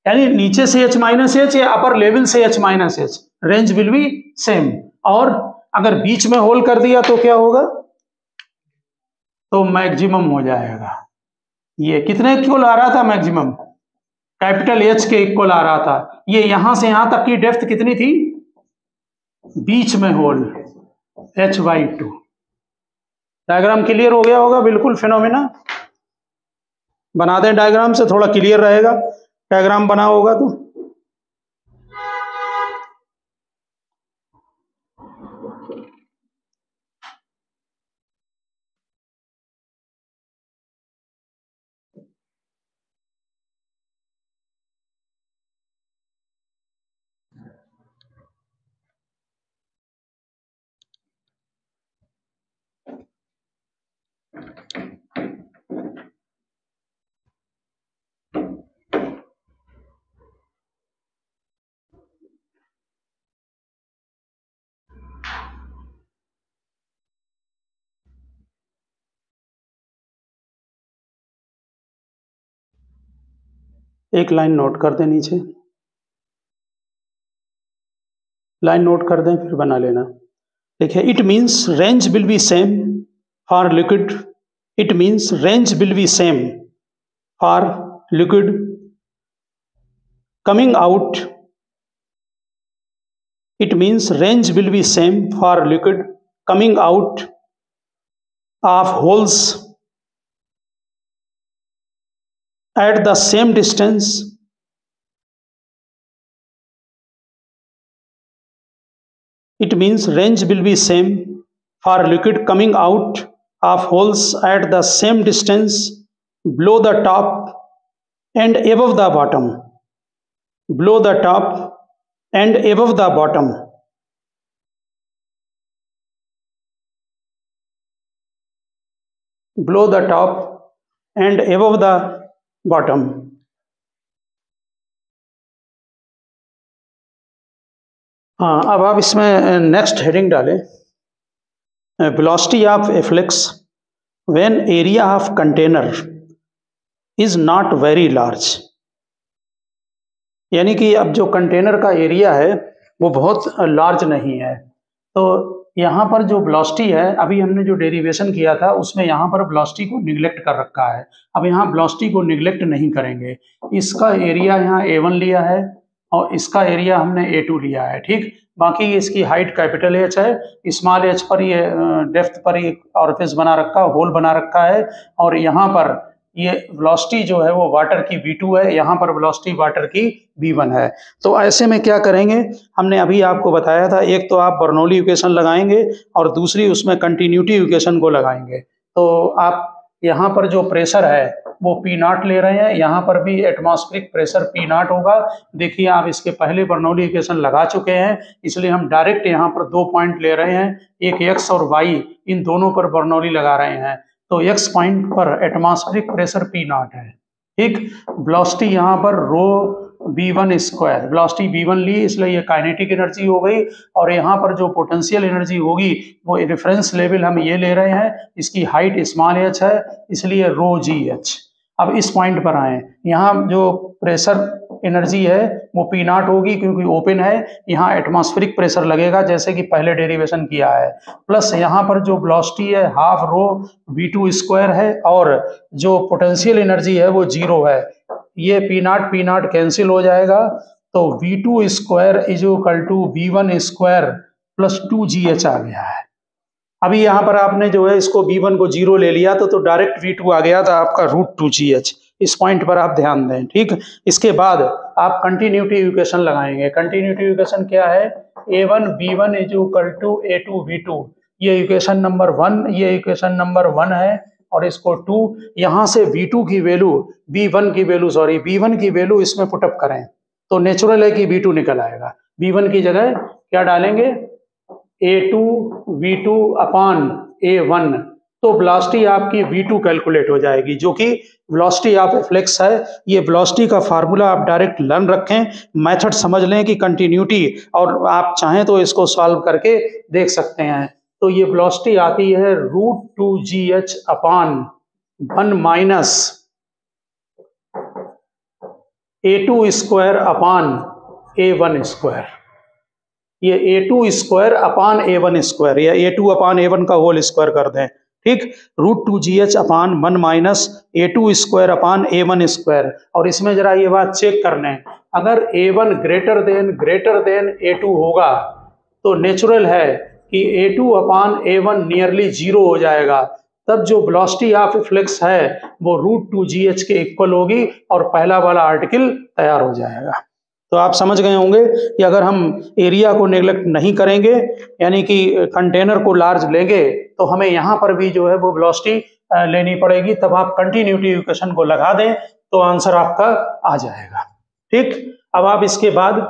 यानी नीचे से एच माइनस एच या अपर लेवल से H minus H, range will be same. और अगर बीच में होल कर दिया तो क्या होगा? तो मैक्सिमम हो जाएगा। ये कितने इक्वल आ रहा था? मैक्सिमम कैपिटल एच के इक्वल आ रहा था। ये यहां से यहां तक की डेप्थ कितनी थी? बीच में होल h/2। डायग्राम क्लियर हो गया होगा? बिल्कुल फिनोमिना। बना दें डायग्राम से, थोड़ा क्लियर रहेगा। डायग्राम बना होगा तो एक लाइन नोट कर दें नीचे, लाइन नोट कर दें फिर बना लेना। देखिए, it means range will be same for liquid. It means range will be same for liquid coming out. It means range will be same for liquid coming out of holes at the same distance it means range will be same for liquid coming out of holes at the same distance below the top and above the bottom, below the top and above the bottom, below the top and above the bottom. हाँ, अब आप इसमें next heading डालें, velocity of A flux when area of container is not very large. यानी कि अब जो container का एरिया है वो बहुत लार्ज नहीं है, तो यहाँ पर जो वेलोसिटी है, अभी हमने जो डेरिवेशन किया था उसमें यहाँ पर वेलोसिटी को निगलेक्ट कर रखा है। अब यहाँ वेलोसिटी को निगलेक्ट नहीं करेंगे। इसका एरिया यहाँ A1 लिया है और इसका एरिया हमने A2 लिया है। ठीक, बाकी इसकी हाइट कैपिटल एच है, स्मॉल एच पर ये डेप्थ पर ये ऑरिफिस बना रखा, होल बना रखा है, और यहाँ पर ये वेलोसिटी जो है वो वाटर की V2 है, यहाँ पर वेलोसिटी वाटर की V1 है। तो ऐसे में क्या करेंगे, हमने अभी आपको बताया था, एक तो आप बर्नौली इक्वेशन लगाएंगे और दूसरी उसमें कंटिन्यूटी इक्वेशन को लगाएंगे। तो आप यहाँ पर जो प्रेशर है वो P0 ले रहे हैं, यहाँ पर भी एटमॉस्फेरिक प्रेशर P0 होगा। देखिए, आप इसके पहले बर्नौली इक्वेशन लगा चुके हैं, इसलिए हम डायरेक्ट यहाँ पर 2 पॉइंट ले रहे हैं, एक x और y, इन दोनों पर बर्नौली लगा रहे हैं। तो x पॉइंट पर एटमॉस्फेरिक प्रेशर P0 है। ठीक, वेलोसिटी यहाँ पर रो v1 स्क्वायर, वेलोसिटी v1 ली इसलिए ये काइनेटिक एनर्जी हो गई, और यहाँ पर जो पोटेंशियल एनर्जी होगी वो रेफरेंस लेवल हम ये ले रहे हैं, इसकी हाइट स्मॉल h है इसलिए रो जी एच। अब इस पॉइंट पर आए, यहाँ जो प्रेशर एनर्जी है वो पी नॉट होगी क्योंकि ओपन है, यहाँ एटमॉस्फेरिक प्रेशर लगेगा जैसे कि पहले डेरिवेशन किया है, प्लस यहाँ पर जो वेलोसिटी है हाफ रो v2 स्क्वायर है, और जो पोटेंशियल एनर्जी है वो जीरो है, ये पी नॉट कैंसिल हो जाएगा, तो v2 square is equal to v1 square plus 2gh आ गया है। अभी यहाँ पर आपने जो है इसको v1 को जीरो ले लिया तो डायरेक्ट v2 आ गया था आपका √2gh। इस पॉइंट पर आप ध्यान दें, ठीक। इसके बाद आप कंटिन्यूटी इक्वेशन लगाएंगे। कंटिन्यूटी इक्वेशन क्या है, a1 b1 is equal to a2 v2, ये इक्वेशन नंबर 1, ये इक्वेशन नंबर 1 है, और इसको 2, यहाँ से v2 की वैल्यू b1 की वैल्यू इसमें पुटअप करें तो नेचुरल है कि v2 निकल आएगा। b1 की जगह क्या डालेंगे, a2 v2 अपॉन a1, तो वेलोसिटी आपकी v2 कैलकुलेट हो जाएगी जो कि वेलोसिटी ऑफ फ्लेक्स है। ये वेलोसिटी का फार्मूला आप डायरेक्ट लर्न रखें, मेथड समझ लें कि कंटिन्यूटी, और आप चाहें तो इसको सॉल्व करके देख सकते हैं। तो ये वेलोसिटी आती है √2gh upon 1 minus a2 square upon a1 square, ये a2 square upon a1 square, या a2 अपॉन a1 का होल स्क्वायर कर दें, ठीक। √2gh upon 1 minus a2 square upon a1 square. और इसमें जरा ये बात चेक कर लें, अगर a1 ग्रेटर देन a2 होगा तो नेचुरल है कि a2 upon a1 nearly zero हो जाएगा, तब जो वेलोसिटी ऑफ फ्लक्स है वो √2gh के इक्वल होगी और पहला वाला आर्टिकल तैयार हो जाएगा। तो आप समझ गए होंगे कि अगर हम एरिया को नेग्लेक्ट नहीं करेंगे, यानी कि कंटेनर को लार्ज लेंगे, तो हमें यहाँ पर भी जो है वो वेलोसिटी लेनी पड़ेगी, तब आप कंटिन्यूटी इक्वेशन को लगा दें तो आंसर आपका आ जाएगा, ठीक। अब आप इसके बाद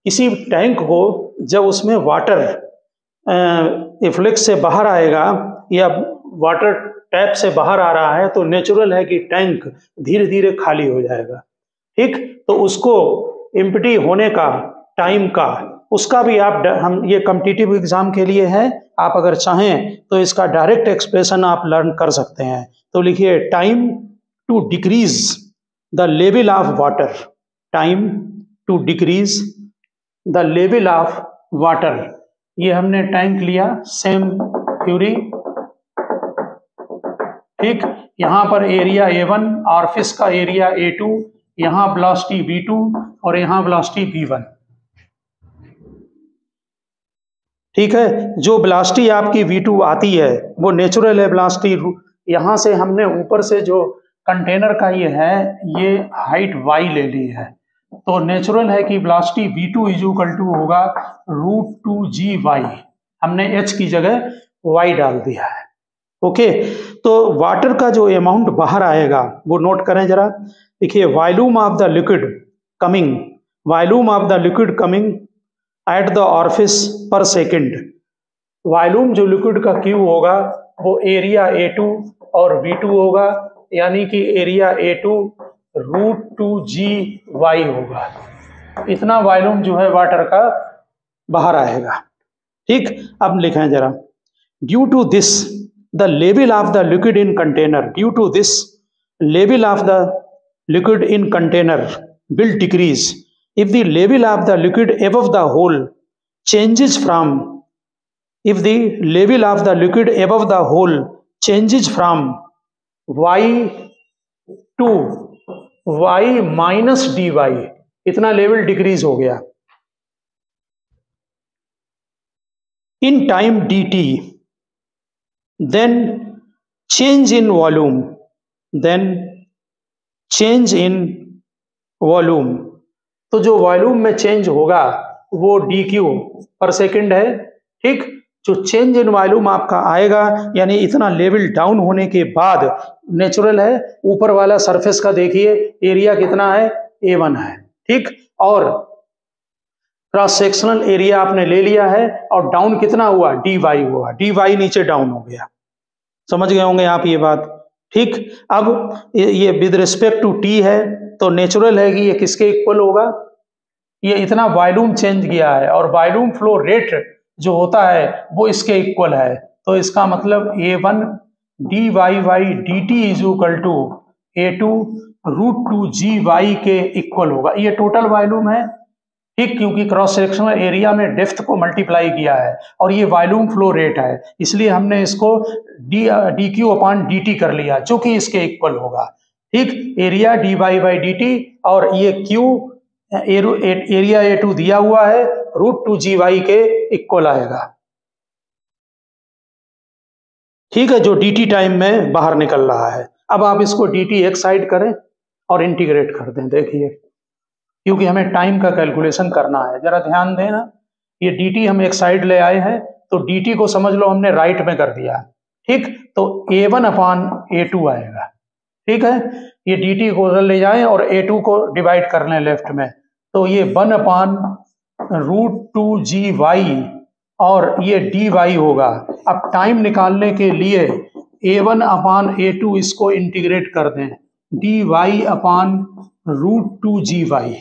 किसी टैंक को जब उसमें वाटर इफ्लेक्स से बाहर आएगा या वाटर टैप से बाहर आ रहा है तो नेचुरल है कि टैंक धीरे धीरे खाली हो जाएगा, ठीक। तो उसको एम्प्टी होने का टाइम का, उसका भी आप, हम ये कॉम्पिटिटिव एग्जाम के लिए है, आप अगर चाहें तो इसका डायरेक्ट एक्सप्रेशन आप लर्न कर सकते हैं। तो लिखिए time to decrease the level of water, time to decrease the level of water, ये हमने टैंक लिया, सेम थ्योरी, ठीक। यहाँ पर एरिया A1, ऑरफिस का एरिया A2, यहाँ वेलोसिटी v2 और यहाँ वेलोसिटी v1, ठीक है। जो वेलोसिटी आपकी v2 आती है वो नेचुरल है वेलोसिटी, यहाँ से हमने ऊपर से जो कंटेनर का ये है ये हाइट y ले ली है, तो नेचुरल है कि velocity v2 is equal to होगा √2gy, हमने h की जगह y डाल दिया है, ओके। तो वाटर का जो अमाउंट बाहर आएगा वो नोट करें जरा, देखिए volume of the liquid coming at the ऑरफिस पर सेकेंड, वॉल्यूम जो लिक्विड का क्यू होगा वो एरिया A2 और V2 होगा, यानी कि एरिया A2 √2gy होगा, इतना वॉल्यूम जो है वाटर का बाहर आएगा, ठीक। अब लिखें जरा, due to this the level of the liquid in container, due to this level of the liquid in container will decrease if the level of the liquid above the hole changes from, if the level of the liquid above the hole changes from y to y minus dy, इतना level decrease हो गया, in time dt, then change in volume, तो जो volume में change होगा वो dq पर second है, ठीक। जो चेंज इन वॉल्यूम आपका आएगा यानी इतना लेवल डाउन होने के बाद नेचुरल है, ऊपर वाला सरफेस का देखिए एरिया कितना है, A1 है, ठीक, और क्रॉस सेक्शनल एरिया आपने ले लिया है, और डाउन कितना हुआ, dy हुआ, dy नीचे डाउन हो गया, समझ गए होंगे आप ये बात, ठीक, अब ये विद रिस्पेक्ट टू टी है तो नेचुरल है कि ये किसके इक्वल होगा, ये इतना वॉल्यूम चेंज किया है और वॉल्यूम फ्लो रेट जो होता है वो इसके इक्वल है। तो इसका मतलब A1 dy by d t is equal to A2 √2GY के इक्वल होगा। ये टोटल वॉल्यूम है, ठीक, क्योंकि क्रॉस सेक्शनल एरिया में डेप्थ को मल्टीप्लाई किया है और ये वॉल्यूम फ्लो रेट है, इसलिए हमने इसको dQ/dt कर लिया जो कि इसके इक्वल होगा। ठीक, area dy by d T और ये Q एरिया A2 दिया हुआ है √2GY के इक्वल आएगा। ठीक है, जो dt टाइम में बाहर निकल रहा है। अब आप इसको dt एक साइड करें और इंटीग्रेट कर दें। देखिए, क्योंकि हमें टाइम का कैलकुलेशन करना है, जरा ध्यान देना। ये dt हम एक साइड ले आए हैं तो dt को समझ लो हमने राइट में कर दिया। ठीक, तो A1/A2 आएगा। ठीक है, ये dt को उधर ले जाएं और A2 को डिवाइड कर लें लेफ्ट में, तो ये 1/√2GY और ये dy होगा। अब टाइम निकालने के लिए A1/A2 इसको इंटीग्रेट कर दें, dy/√2GY।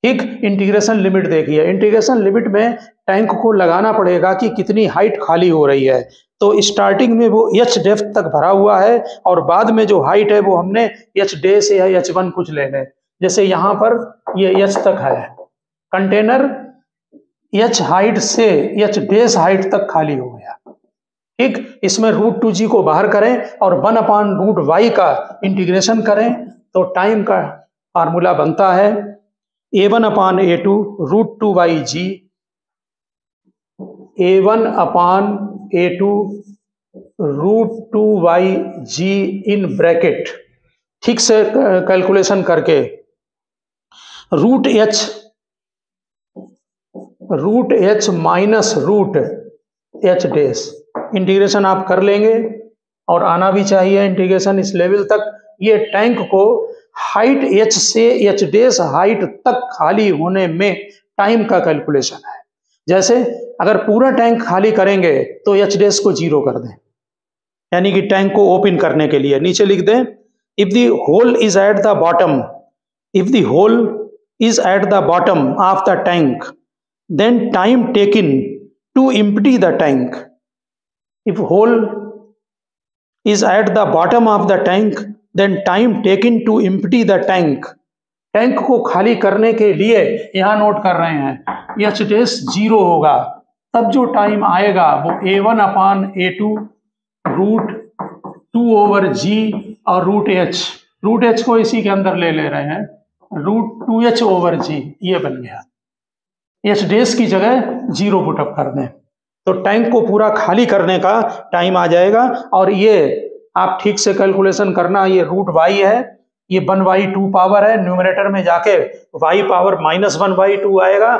ठीक, इंटीग्रेशन लिमिट देखिए, इंटीग्रेशन लिमिट में टैंक को लगाना पड़ेगा कि कितनी हाइट खाली हो रही है। तो स्टार्टिंग में वो h डेप्थ तक भरा हुआ है और बाद में जो हाइट है वो हमने h डैश या h1 कुछ ले लें। जैसे यहाँ पर ये h तक है, कंटेनर h हाइट से h डैश हाइट तक खाली हो गया। ठीक, इसमें √2G को बाहर करें और 1/√y का इंटीग्रेशन करें तो टाइम का फार्मूला बनता है A1/A2 √2YG, A1/A2 √2YG in bracket. ठीक से कैलकुलेशन करके √h minus √h dash integration आप कर लेंगे और आना भी चाहिए इंटीग्रेशन इस लेवल तक। ये टैंक को हाइट h से h डैश हाइट तक खाली होने में टाइम का कैलकुलेशन है। जैसे अगर पूरा टैंक खाली करेंगे तो h डैश को 0 कर दें, यानी कि टैंक को ओपन करने के लिए नीचे लिख दें, if the hole is at the bottom, if the hole is at the bottom of the tank then time taken to empty the tank. If hole is at the bottom of the tank then time taken to empty the tank. Tank को खाली करने के लिए यहां note कर रहे हैं H dash 0 होगा, तब जो टाइम आएगा वो A1/A2 √2/G और √h को इसी के अंदर ले रहे हैं, √2h/G ये बन गया। एच डैश की जगह 0 पुटअप कर दें तो टैंक को पूरा खाली करने का टाइम आ जाएगा। और ये आप ठीक से कैलकुलेशन करना, ये √y है, ये 1/2 पावर है, न्यूमरेटर में जाके y पावर -1/2 आएगा।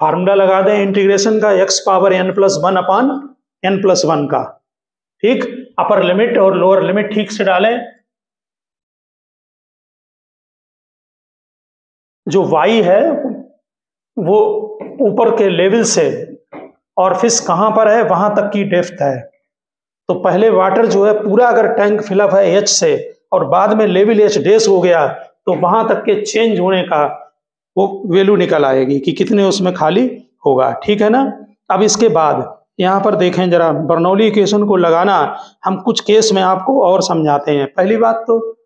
फार्मूला लगा दें इंटीग्रेशन का x पावर n+1/n+1 का। ठीक, अपर लिमिट और लोअर लिमिट ठीक से डालें। जो y है वो ऊपर के लेवल से और फिश कहां पर है वहां तक की डेप्थ है। तो पहले वाटर जो है पूरा अगर टैंक फिलअप है h से और बाद में लेवल h डैश हो गया तो वहां तक के चेंज होने का वो वैल्यू निकल आएगी कि कितने उसमें खाली होगा। ठीक है ना। अब इसके बाद यहाँ पर देखें जरा, बर्नौली इक्वेशन को लगाना हम कुछ केस में आपको और समझाते हैं। पहली बात तो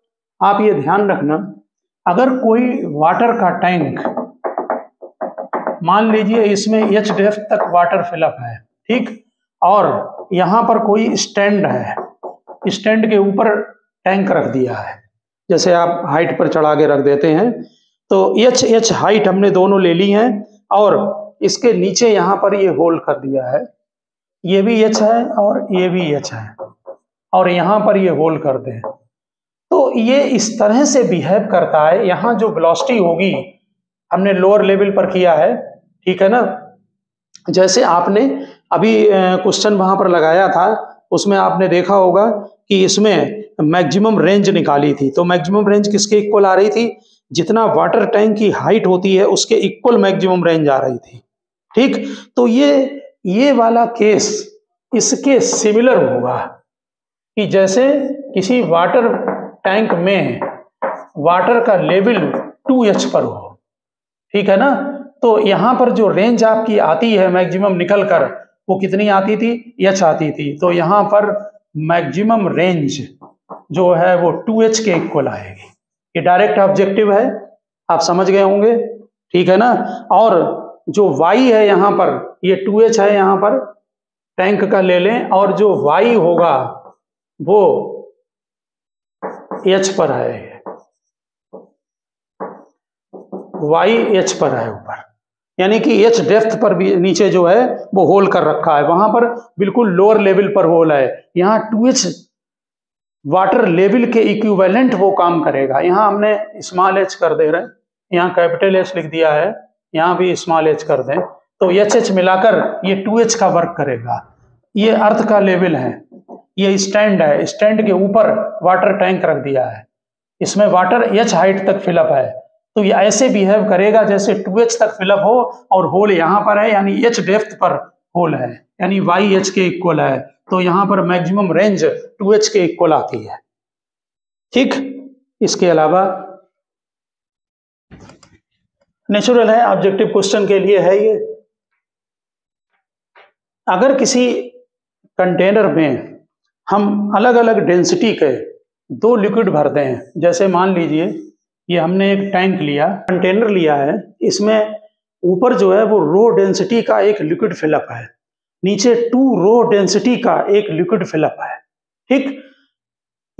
आप ये ध्यान रखना, अगर कोई वाटर का टैंक, मान लीजिए इसमें h डेप्थ तक वाटर फिलअप है, ठीक, और यहाँ पर कोई स्टैंड है, स्टैंड के ऊपर टैंक रख दिया है, जैसे आप हाइट पर चढ़ा के रख देते हैं, तो h हाइट हमने दोनों ले ली हैं और इसके नीचे यहाँ पर ये होल्ड कर दिया है, ये भी h है और ये भी h है और यहाँ पर ये होल्ड कर दें तो ये इस तरह से बिहेव करता है। यहाँ जो वेलोसिटी होगी हमने लोअर लेवल पर किया है, ठीक है ना। जैसे आपने अभी क्वेश्चन वहां पर लगाया था, उसमें आपने देखा होगा कि इसमें मैक्सिमम रेंज निकाली थी, तो मैक्सिमम रेंज किसके इक्वल आ रही थी, जितना वाटर टैंक की हाइट होती है उसके इक्वल मैक्सिमम रेंज आ रही थी। ठीक, तो ये वाला केस इसके सिमिलर होगा कि जैसे किसी वाटर टैंक में वाटर का लेवल 2H पर हो, ठीक है ना, तो यहाँ पर जो रेंज आपकी आती है मैक्सिमम निकल कर, वो कितनी आती थी, H आती थी। तो यहाँ पर मैक्सिमम रेंज जो है वो 2H के इक्वल आएगी। ये डायरेक्ट ऑब्जेक्टिव है, आप समझ गए होंगे, ठीक है ना। और जो Y है यहाँ पर, ये 2H है यहाँ पर, टैंक का ले लें, और जो Y होगा वो H पर है, Y H पर है ऊपर, यानी कि H डेप्थ पर भी नीचे जो है वो होल कर रखा है, वहां पर बिल्कुल लोअर लेवल पर होल है। यहाँ 2H वाटर लेवल के इक्विवेलेंट वो काम करेगा। यहाँ हमने स्मॉल h कर दे रहे हैं, यहाँ कैपिटल H लिख दिया है, यहाँ भी स्मॉल h कर दें, तो HH मिलाकर ये 2H का वर्क करेगा। ये अर्थ का लेवल है, ये स्टैंड है, स्टैंड के ऊपर वाटर टैंक रख दिया है, इसमें वाटर H हाइट तक फिलअप है, तो ये ऐसे बिहेव करेगा जैसे 2H तक फिलअप हो और होल यहाँ पर है, यानी H डेप्थ पर होल है, यानी Y H के इक्वल है, तो यहाँ पर मैक्सिमम रेंज 2H के इक्वल आती है, ठीक। इसके अलावा नेचुरल है, ऑब्जेक्टिव क्वेश्चन के लिए है ये। अगर किसी कंटेनर में हम अलग अलग डेंसिटी के 2 लिक्विड भरते हैं, जैसे मान लीजिए ये हमने एक टैंक लिया, कंटेनर लिया है, इसमें ऊपर जो है वो रो डेंसिटी का एक लिक्विड फिलअप है, नीचे 2 रो डेंसिटी का एक लिक्विड फिलअप है, ठीक।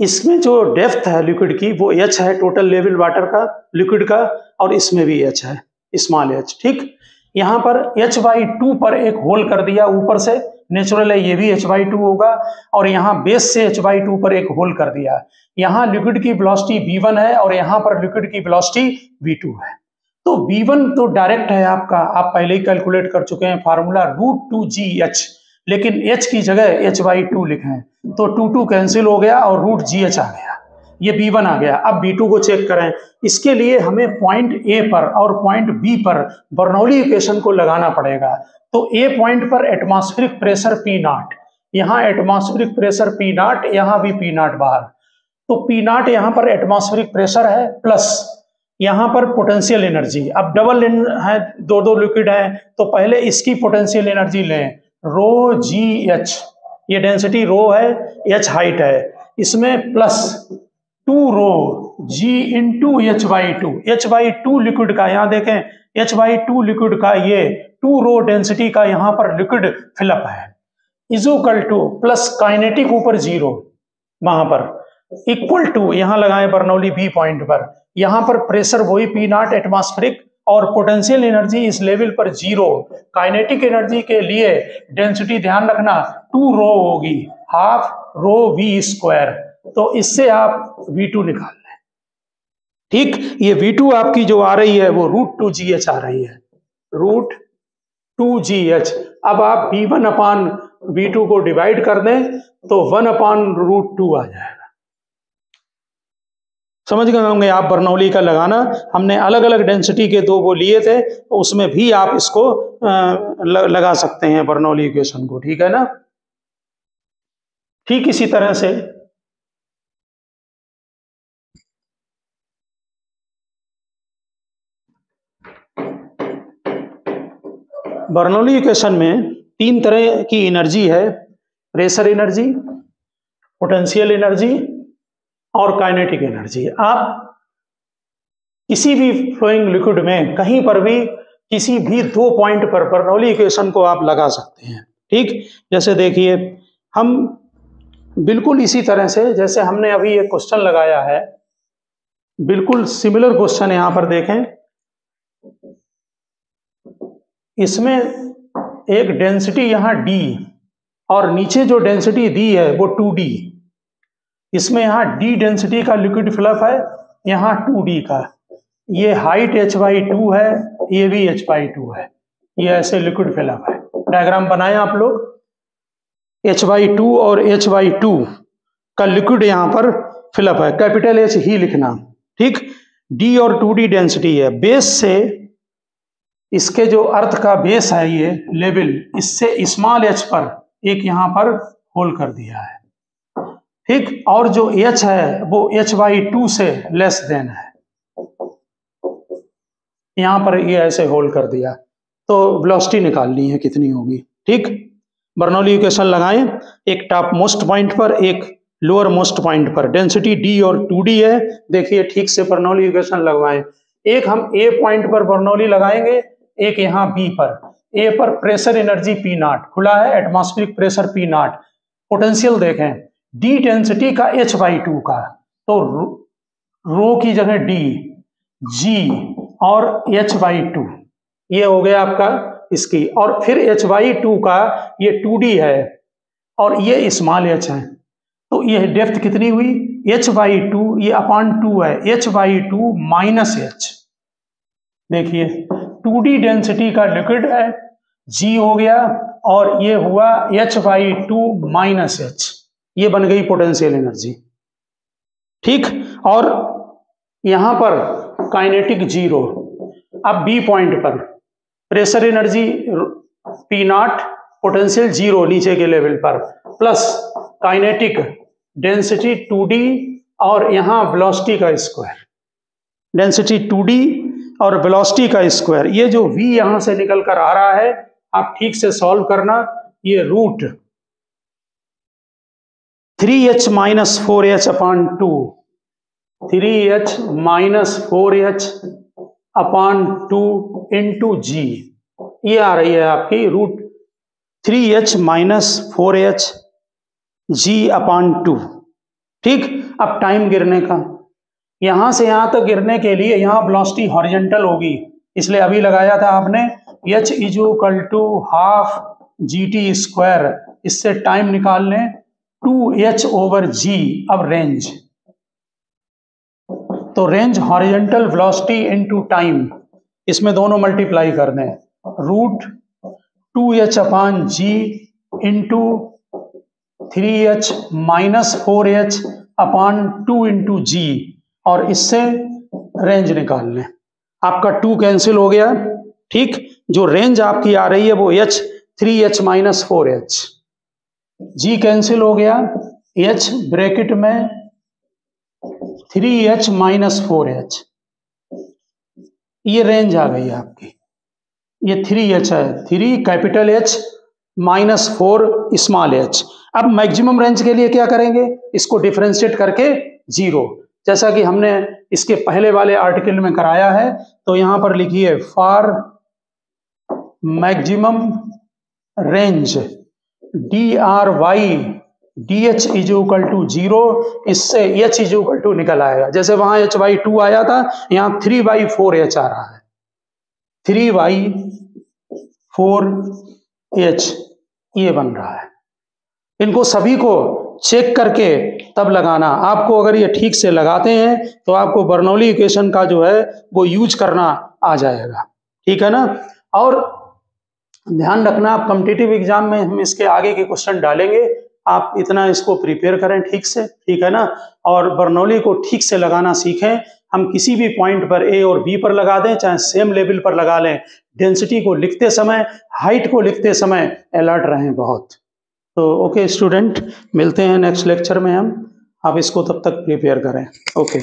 इसमें जो डेप्थ है लिक्विड की वो H है, टोटल लेवल वाटर का लिक्विड का, और इसमें भी H है, स्मॉल h, ठीक। यहाँ पर H/2 पर एक होल कर दिया ऊपर से, नेचुरल है ये भी H/2 होगा, और यहाँ बेस से H/2 पर एक होल कर दिया। यहाँ लिक्विड की वेलोसिटी V1 है और यहाँ पर लिक्विड की वेलोसिटी V2 है। तो V1 तो डायरेक्ट है आपका, आप पहले ही कैलकुलेट कर चुके हैं, फार्मूला √2GH, लेकिन H की जगह H/2 लिखें तो 2 कैंसिल हो गया और √GH आ गया, ये V1 आ गया। अब V2 को चेक करें, इसके लिए हमें पॉइंट A पर और पॉइंट B पर बर्नौली इक्वेशन को लगाना पड़ेगा। तो A पॉइंट पर एटमॉस्फेरिक प्रेशर P0, यहाँ एटमॉस्फेरिक प्रेशर P0, यहाँ भी P0 बाहर, तो P0 यहाँ पर एटमॉस्फेरिक प्रेशर है, प्लस यहाँ पर पोटेंशियल एनर्जी। अब डबल है, 2 लिक्विड है, तो पहले इसकी पोटेंशियल एनर्जी लें, ρGH, ये डेंसिटी रो है, H हाइट है, इसमें plus 2ρG into H/2, H/2 liquid का, यहाँ देखें H/2 लिक्विड का, ये 2 रो डेंसिटी का यहाँ पर लिक्विड फिलअप है, इक्वल टू प्लस काइनेटिक ऊपर 0 वहां पर, इक्वल टू यहाँ लगाएं बर्नौली B पॉइंट पर, यहाँ पर प्रेशर वही P0 एटमॉस्फेरिक, और पोटेंशियल एनर्जी इस लेवल पर 0। काइनेटिक एनर्जी के लिए डेंसिटी ध्यान रखना 2ρ होगी, हाफ ρV², तो इससे आप V2 निकाल लें, ठीक। ये V2 आपकी जो आ रही है वो √2GH आ रही है, √2GH। अब आप V1/V2 को डिवाइड कर दें तो 1/√2 आ जाएगा। समझ गए होंगे आप बर्नौली का लगाना, हमने अलग अलग डेंसिटी के 2 वो लिए थे, तो उसमें भी आप इसको लगा सकते हैं बर्नौली इक्वेशन को, ठीक है ना। ठीक इसी तरह से बर्नौली इक्वेशन में 3 तरह की एनर्जी है, प्रेशर एनर्जी, पोटेंशियल एनर्जी और काइनेटिक एनर्जी। आप किसी भी फ्लोइंग लिक्विड में कहीं पर भी किसी भी 2 पॉइंट पर बर्नौली इक्वेशन को आप लगा सकते हैं, ठीक। जैसे देखिए हम बिल्कुल इसी तरह से जैसे हमने अभी एक क्वेश्चन लगाया है, बिल्कुल सिमिलर क्वेश्चन यहां पर देखें, इसमें एक डेंसिटी यहाँ D और नीचे जो डेंसिटी दी है वो 2D, इसमें यहाँ D डेंसिटी का लिक्विड फिलअप है, यहाँ 2D का, ये हाइट H/2 है, ये भी H/2 है, ये ऐसे लिक्विड फिलअप है। डायग्राम बनाएं आप लोग, H/2 और H/2 का लिक्विड यहाँ पर फिलअप है, कैपिटल H ही लिखना, ठीक। D और 2D डेंसिटी है, बेस से इसके जो अर्थ का बेस है ये लेवल, इससे स्मॉल h पर एक यहाँ पर होल कर दिया है, ठीक, और जो H है वो H/2 से लेस देन है। यहां पर ये ऐसे होल्ड कर दिया, तो वेलोसिटी निकालनी है कितनी होगी। ठीक, बर्नौली इक्वेशन लगाएं, एक टॉप मोस्ट पॉइंट पर, एक लोअर मोस्ट पॉइंट पर। डेंसिटी D और 2D है। देखिए ठीक से बर्नौली इक्वेशन लगवाएं। एक हम A पॉइंट पर बर्नौली लगाएंगे, एक यहाँ B पर। A पर प्रेशर एनर्जी P0 खुला है, एटमॉस्फेरिक प्रेशर P0। पोटेंशियल देखें, D डेंसिटी का H/2 का, तो रो की जगह D, G और H/2, ये हो गया आपका इसकी। और फिर H/2 का ये 2D है और ये स्मॉल h है, तो ये डेप्थ कितनी हुई H/2, ये अपॉन 2 है, H/2 माइनस H। देखिए 2D डेंसिटी का लिक्विड है, G हो गया और ये हुआ H/2 माइनस H, ये बन गई पोटेंशियल एनर्जी। ठीक, और यहां पर काइनेटिक 0। अब B पॉइंट पर प्रेशर एनर्जी P0, पोटेंशियल 0 नीचे के लेवल पर, प्लस काइनेटिक डेंसिटी 2D और यहां वेलोसिटी का स्क्वायर। डेंसिटी 2D और वेलोसिटी का स्क्वायर, ये जो V यहां से निकल कर आ रहा है, आप ठीक से सॉल्व करना। ये root 3h minus 4h upon 2, 3h minus 4h upon 2 into G, ये आ रही है आपकी root 3h minus 4h G upon 2। ठीक, अब टाइम गिरने का, यहां से यहां तक गिरने के लिए यहां वेलोसिटी हॉरिजॉन्टल होगी, इसलिए अभी लगाया था आपने h equal to half GT²। इससे टाइम निकाल लें 2h/G। अब रेंज, तो range horizontal velocity into time, इसमें दोनों मल्टीप्लाई कर दें, root 2h upon G into 3h minus 4h upon 2 into G, और इससे रेंज निकाल लें। आपका 2 कैंसिल हो गया। ठीक, जो रेंज आपकी आ रही है वो 3h minus 4h, G cancel हो गया, H ब्रैकेट में 3h माइनस 4h, ये रेंज आ गई आपकी। ये 3h है, 3 capital H minus 4 small h। अब मैक्सिमम रेंज के लिए क्या करेंगे, इसको डिफरेंशिएट करके 0, जैसा कि हमने इसके पहले वाले आर्टिकल में कराया है। तो यहां पर लिखिए for maximum range DRY DH is equal to 0, इससे H इज इक्वल टू निकल आएगा। जैसे वहां H/2 आया था, यहां 3/4H आ रहा है, 3/4H ये बन रहा है। इनको सभी को चेक करके तब लगाना। आपको अगर ये ठीक से लगाते हैं तो आपको बर्नौली इक्वेशन का जो है वो यूज करना आ जाएगा। ठीक है ना। और ध्यान रखना, आप कॉम्पिटिटिव एग्जाम में हम इसके आगे के क्वेश्चन डालेंगे, आप इतना इसको प्रिपेयर करें ठीक से, ठीक है ना। और बर्नौली को ठीक से लगाना सीखें। हम किसी भी पॉइंट पर A और B पर लगा दें, चाहे सेम लेवल पर लगा लें, डेंसिटी को लिखते समय, हाइट को लिखते समय अलर्ट रहें बहुत। तो ओके स्टूडेंट, मिलते हैं नेक्स्ट लेक्चर में हम। आप इसको तब तक प्रिपेयर करें। ओके।